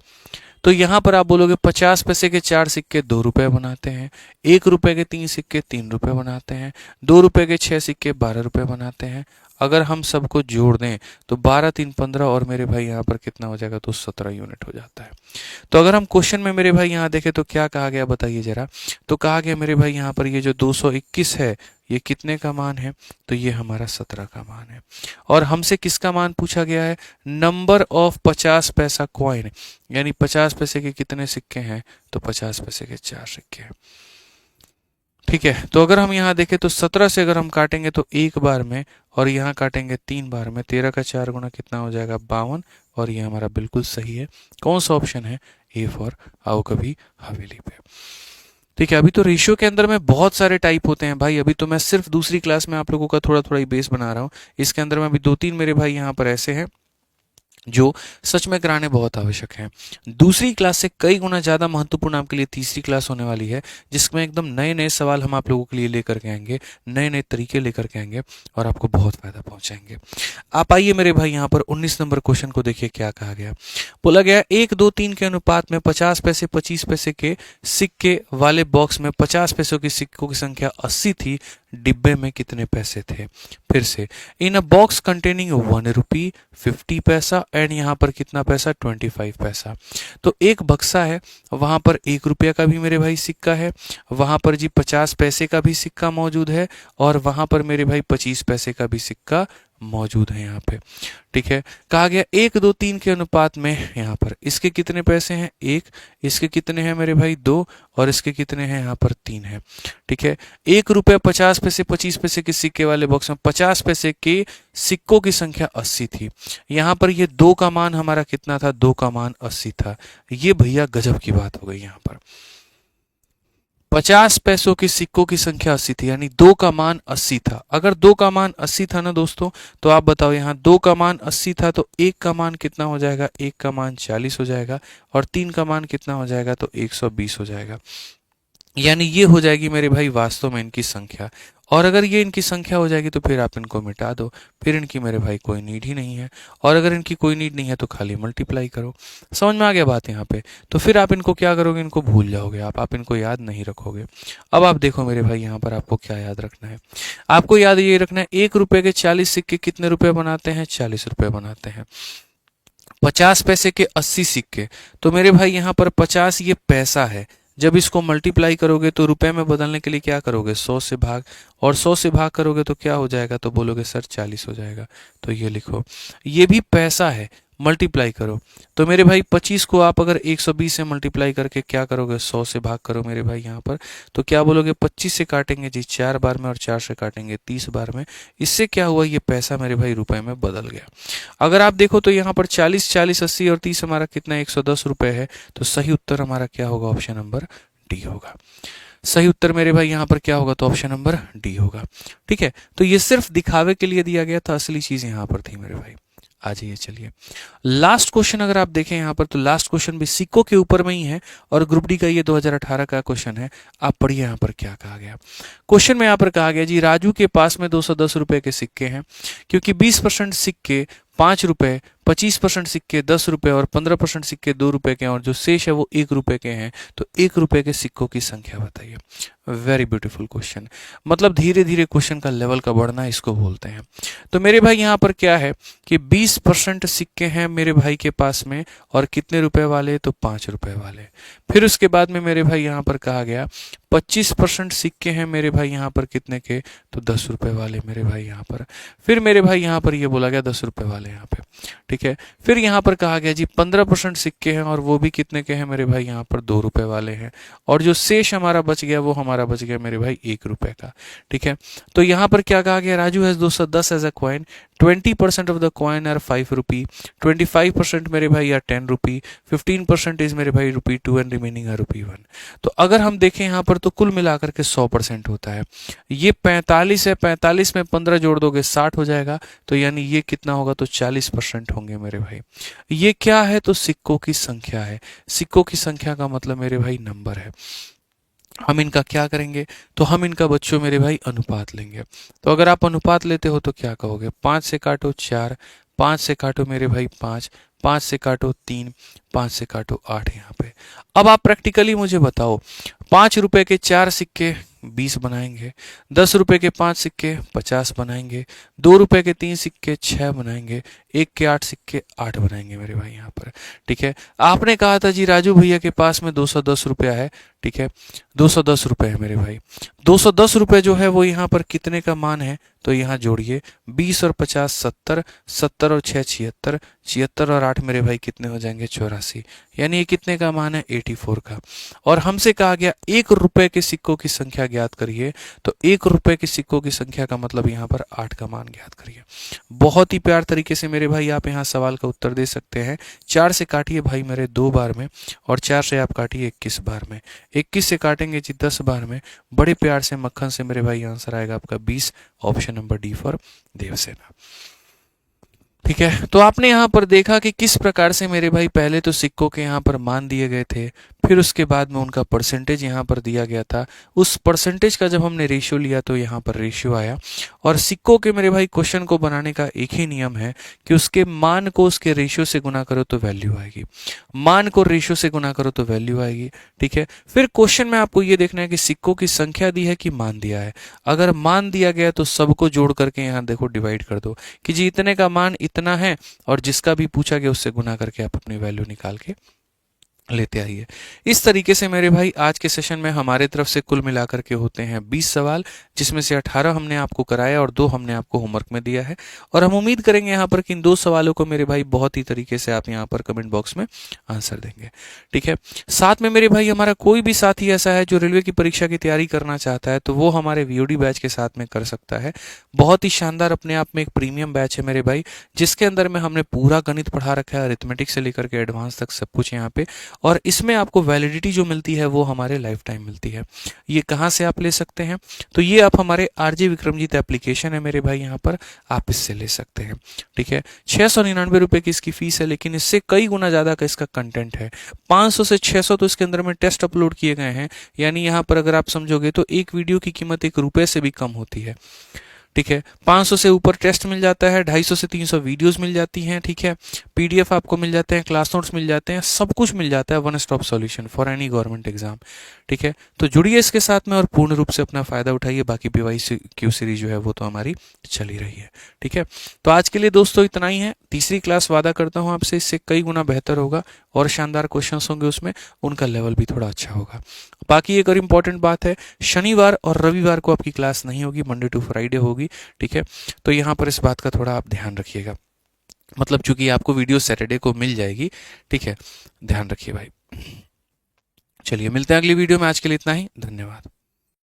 तो यहाँ पर आप बोलोगे 50 पैसे के 4 सिक्के 2 रुपए बनाते हैं, 1 रुपए के 3 सिक्के 3 रुपए बनाते हैं, 2 रुपए के 6 सिक्के 12 रुपए बनाते हैं, अगर हम सबको जोड़ दें तो 12 3 15 और मेरे भाई यहाँ पर कितना हो जाएगा, तो 17 यूनिट हो जाता है। तो अगर हम क्वेश्चन में मेरे भाई यहाँ देखें तो क्या कहा गया बताइए जरा। तो कहा गया मेरे भाई यहाँ पर ये जो 221 है ये कितने का मान है, तो ये हमारा 17 का मान है। और हमसे किसका मान पूछा गया है, नंबर ऑफ 50 पैसा कॉइन, यानी 50 पैसे के कितने सिक्के हैं, तो 50 पैसे के 4 सिक्के हैं। ठीक है, तो अगर हम यहाँ देखें तो 17 से अगर हम काटेंगे तो एक बार में, और यहाँ काटेंगे 3 बार में, 13 का 4 गुना कितना हो जाएगा, 52। और ये हमारा बिल्कुल सही है। कौन सा ऑप्शन है, ए फॉर आओ कभी हवेली पे। ठीक है, अभी तो रेशियो के अंदर में बहुत सारे टाइप होते हैं भाई। अभी तो मैं सिर्फ दूसरी क्लास में आप लोगों का थोड़ा थोड़ा ही बेस बना रहा हूँ। इसके अंदर में अभी 2-3 मेरे भाई यहाँ पर ऐसे हैं जो सच में कराने बहुत आवश्यक हैं। दूसरी क्लास से कई गुना ज़्यादा महत्वपूर्ण आपके लिए तीसरी क्लास होने वाली है, जिसमें एकदम नए नए सवाल हम आप लोगों के लिए लेकर के आएंगे, नए नए तरीके लेकर के आएंगे और आपको बहुत फायदा पहुंचाएंगे। आप आइए मेरे भाई यहाँ पर 19 नंबर क्वेश्चन को देखिए क्या कहा गया। बोला गया 1, 2, 3 के अनुपात में 50 पैसे 25 पैसे के सिक्के वाले बॉक्स में 50 पैसों के सिक्कों की संख्या 80 थी, डिब्बे में कितने पैसे थे। फिर से, इन अ बॉक्स कंटेनिंग 1 रुपी 50 पैसा एंड यहाँ पर कितना पैसा, 25 पैसा। तो एक बक्सा है, वहां पर 1 रुपया का भी मेरे भाई सिक्का है, वहां पर जी 50 पैसे का भी सिक्का मौजूद है, और वहां पर मेरे भाई 25 पैसे का भी सिक्का मौजूद है यहाँ पे। ठीक है, कहा गया 1, 2, 3 के अनुपात में यहाँ पर इसके कितने पैसे हैं, 1, इसके कितने हैं मेरे भाई 2, और इसके कितने हैं यहाँ पर 3 है। ठीक है, 1 रुपया 50 पैसे 25 पैसे के सिक्के वाले बॉक्स में 50 पैसे के सिक्कों की संख्या 80 थी। यहाँ पर ये 2 का मान हमारा कितना था, 2 का मान 80 था। ये भैया गजब की बात हो गई। यहाँ पर 50 पैसों के सिक्कों की संख्या 80 थी, यानी 2 का मान 80 था। अगर 2 का मान 80 था ना दोस्तों, तो आप बताओ यहाँ 2 का मान 80 था तो 1 का मान कितना हो जाएगा, 1 का मान 40 हो जाएगा, और 3 का मान कितना हो जाएगा, तो 120 हो जाएगा। यानी ये हो जाएगी मेरे भाई वास्तव में इनकी संख्या। और अगर ये इनकी संख्या हो जाएगी तो फिर आप इनको मिटा दो, फिर इनकी मेरे भाई कोई नीड ही नहीं है। और अगर इनकी कोई नीड नहीं है तो खाली मल्टीप्लाई करो। समझ में आ गया बात यहाँ पे। तो फिर आप इनको क्या करोगे, इनको भूल जाओगे, आप इनको याद नहीं रखोगे। अब आप देखो मेरे भाई यहाँ पर आपको क्या याद रखना है। आपको याद ये रखना है 1 रुपए के 40 सिक्के कितने रुपए बनाते हैं, 40 रुपए बनाते हैं। 50 पैसे के 80 सिक्के, तो मेरे भाई यहाँ पर 50 ये पैसा है। जब इसको मल्टीप्लाई करोगे तो रुपए में बदलने के लिए क्या करोगे, 100 से भाग, और 100 से भाग करोगे तो क्या हो जाएगा, तो बोलोगे सर 40 हो जाएगा। तो ये लिखो, ये भी पैसा है, मल्टीप्लाई करो। तो मेरे भाई 25 को आप अगर 120 से मल्टीप्लाई करके क्या करोगे, 100 से भाग करो मेरे भाई यहाँ पर, तो क्या बोलोगे, 25 से काटेंगे जी 4 बार में, और 4 से काटेंगे 30 बार में। इससे क्या हुआ, ये पैसा मेरे भाई रुपए में बदल गया। अगर आप देखो तो यहाँ पर 40, 40, 80 और 30 हमारा कितना, 110 रुपए है। तो सही उत्तर हमारा क्या होगा, ऑप्शन नंबर डी होगा। सही उत्तर मेरे भाई यहाँ पर क्या होगा, तो ऑप्शन नंबर डी होगा। ठीक है, तो ये सिर्फ दिखावे के लिए दिया गया था, असली चीज यहाँ पर थी मेरे भाई। आ जाइए, चलिए लास्ट क्वेश्चन अगर आप देखें यहाँ पर, तो लास्ट क्वेश्चन भी सिक्कों के ऊपर में ही है, और ग्रुप डी का ये 2018 का क्वेश्चन है। आप पढ़िए यहाँ पर क्या कहा गया। क्वेश्चन में यहाँ पर कहा गया जी, राजू के पास में 210 रुपए के सिक्के हैं, क्योंकि 20% सिक्के 5 रुपए, 25% सिक्के 10 रुपए और 15% सिक्के 2 रुपए के हैं, और जो शेष है वो 1 रुपए के हैं। तो 1 रुपए के सिक्कों की संख्या बताइए। वेरी ब्यूटीफुल क्वेश्चन, मतलब धीरे धीरे क्वेश्चन का लेवल का बढ़ना इसको बोलते हैं। तो मेरे भाई यहाँ पर क्या है कि 20% सिक्के हैं मेरे भाई के पास में, और कितने रुपए वाले, तो 5 रुपए वाले। फिर उसके बाद में मेरे भाई यहाँ पर कहा गया 25% सिक्के हैं मेरे भाई यहाँ पर कितने के, तो 10 रुपए वाले मेरे भाई यहाँ पर। फिर मेरे भाई यहाँ पर ये बोला गया 10 रुपए वाले यहाँ पे। ठीक है, फिर यहाँ पर कहा गया जी 15% सिक्के हैं, और वो भी कितने के हैं मेरे भाई यहाँ पर, 2 रुपए वाले हैं, और जो शेष हमारा बच गया वो हमारा बच गया मेरे भाई 1 रुपए का। ठीक है, तो यहाँ पर क्या कहा गया, Raju has 210 as a coin, 20% of the coin are 5 rupee, 25% मेरे भाई आर 10 रुपी, 15% इज मेरे भाई रुपी 2 एंड रिमेनिंग आर रुपी 1। तो अगर हम देखें यहाँ पर तो कुल मिलाकर के 100% होता है। ये 45 है, 45 में 15 जोड़ दोगे 60 हो जाएगा, तो यानी ये कितना होगा, तो 40% होंगे मेरे भाई। ये क्या है, तो सिक्कों की संख्या है। सिक्कों की संख्या का मतलब मेरे भाई नंबर है। हम इनका क्या करेंगे, तो हम इनका बच्चों मेरे भाई अनुपात लेंगे। तो अगर आप अनुपात लेते हो तो क्या कहोगे, 5 से काटो 4, 5 से काटो मेरे भाई 5, 5 से काटो 3, 5 से काटो 8 यहाँ पे। अब आप प्रैक्टिकली मुझे बताओ, 5 रुपए के 4 सिक्के 20 बनाएंगे, 10 रुपए के 5 सिक्के 50 बनाएंगे, 2 रुपए के 3 सिक्के 6 बनाएंगे, 1 के 8 सिक्के 8 बनाएंगे मेरे भाई यहाँ पर। ठीक है, आपने कहा था जी राजू भैया के पास में 210 रुपया है। ठीक है, 210 रुपये है मेरे भाई। 210 रुपये जो है वो यहाँ पर कितने का मान है, तो यहाँ जोड़िए 20 और 50 70, 70 और 6 76, 76 और 8 मेरे भाई कितने हो जाएंगे 84, यानी ये कितने का मान है 84 का। और हमसे कहा गया 1 रुपए के सिक्कों की संख्या ज्ञात करिए, तो 1 रुपए के सिक्कों की संख्या का मतलब यहाँ पर 8 का मान ज्ञात करिए। बहुत ही प्यार तरीके से मेरे भाई आप यहाँ सवाल का उत्तर दे सकते हैं। 4 से काटिए भाई मेरे 2 बार में, और 4 से आप काटिए 21 बार में, 21 से काटेंगे जी 10 बार में। बड़े प्यार से मक्खन से मेरे भाई आंसर आएगा आपका 20, option number D for Devasena. ठीक है, तो आपने यहाँ पर देखा कि किस प्रकार से मेरे भाई पहले तो सिक्कों के यहाँ पर मान दिए गए थे, फिर उसके बाद में उनका परसेंटेज यहाँ पर दिया गया था। उस परसेंटेज का जब हमने रेशियो लिया तो यहाँ पर रेशियो आया। और सिक्कों के मेरे भाई क्वेश्चन को बनाने का एक ही नियम है कि उसके मान को उसके रेशियो से गुना करो तो वैल्यू आएगी, मान को रेशियो से गुना करो तो वैल्यू आएगी। ठीक है, फिर क्वेश्चन में आपको ये देखना है कि सिक्कों की संख्या दी है कि मान दिया है। अगर मान दिया गया तो सबको जोड़ करके यहाँ देखो डिवाइड कर दो कि जी इतने का मान इतना है, और जिसका भी पूछा गया उससे गुना करके आप अपनी वैल्यू निकाल के लेते आइए। इस तरीके से मेरे भाई आज के सेशन में हमारे तरफ से कुल मिलाकर के होते हैं 20 सवाल, जिसमें से 18 हमने आपको कराया और 2 हमने आपको होमवर्क में दिया है। और हम उम्मीद करेंगे यहाँ पर कि इन 2 सवालों को मेरे भाई बहुत ही तरीके से आप यहाँ पर कमेंट बॉक्स में आंसर देंगे। ठीक है, साथ में मेरे भाई हमारा कोई भी साथी ऐसा है जो रेलवे की परीक्षा की तैयारी करना चाहता है तो वो हमारे VOD बैच के साथ में कर सकता है। बहुत ही शानदार अपने आप में एक प्रीमियम बैच है मेरे भाई, जिसके अंदर में हमने पूरा गणित पढ़ा रखा है, अरिथमेटिक से लेकर के एडवांस तक सब कुछ यहाँ पे। और इसमें आपको वैलिडिटी जो मिलती है वो हमारे लाइफ टाइम मिलती है। ये कहाँ से आप ले सकते हैं, तो ये आप हमारे RJ विक्रमजीत एप्लीकेशन है मेरे भाई, यहाँ पर आप इससे ले सकते हैं। ठीक है, 699 रुपए की इसकी फीस है, लेकिन इससे कई गुना ज़्यादा का इसका कंटेंट है। 500 से 600 तो इसके अंदर में टेस्ट अपलोड किए गए हैं, यानी यहाँ पर अगर आप समझोगे तो एक वीडियो की कीमत 1 रुपये से भी कम होती है। ठीक है, 500 से ऊपर टेस्ट मिल जाता है, 250 से 300 वीडियोस मिल जाती हैं। ठीक है, PDF आपको मिल जाते हैं, क्लास नोट्स मिल जाते हैं, सब कुछ मिल जाता है। One stop solution for any government exam. ठीक है, तो जुड़िए इसके साथ में और पूर्ण रूप से अपना फायदा उठाइए। बाकी PYQ सीरीज जो है वो तो हमारी चल ही रही है। ठीक है, तो आज के लिए दोस्तों इतना ही है। तीसरी क्लास वादा करता हूँ आपसे इससे कई गुना बेहतर होगा और शानदार क्वेश्चन होंगे उसमें, उनका लेवल भी थोड़ा अच्छा होगा। बाकी एक और इम्पॉर्टेंट बात है, शनिवार और रविवार को आपकी क्लास नहीं होगी, मंडे टू फ्राइडे होगी। ठीक है, तो यहाँ पर इस बात का थोड़ा आप ध्यान रखिएगा, मतलब चूंकि आपको वीडियो सैटरडे को मिल जाएगी। ठीक है, ध्यान रखिए भाई। चलिए मिलते हैं अगली वीडियो में, आज के लिए इतना ही, धन्यवाद।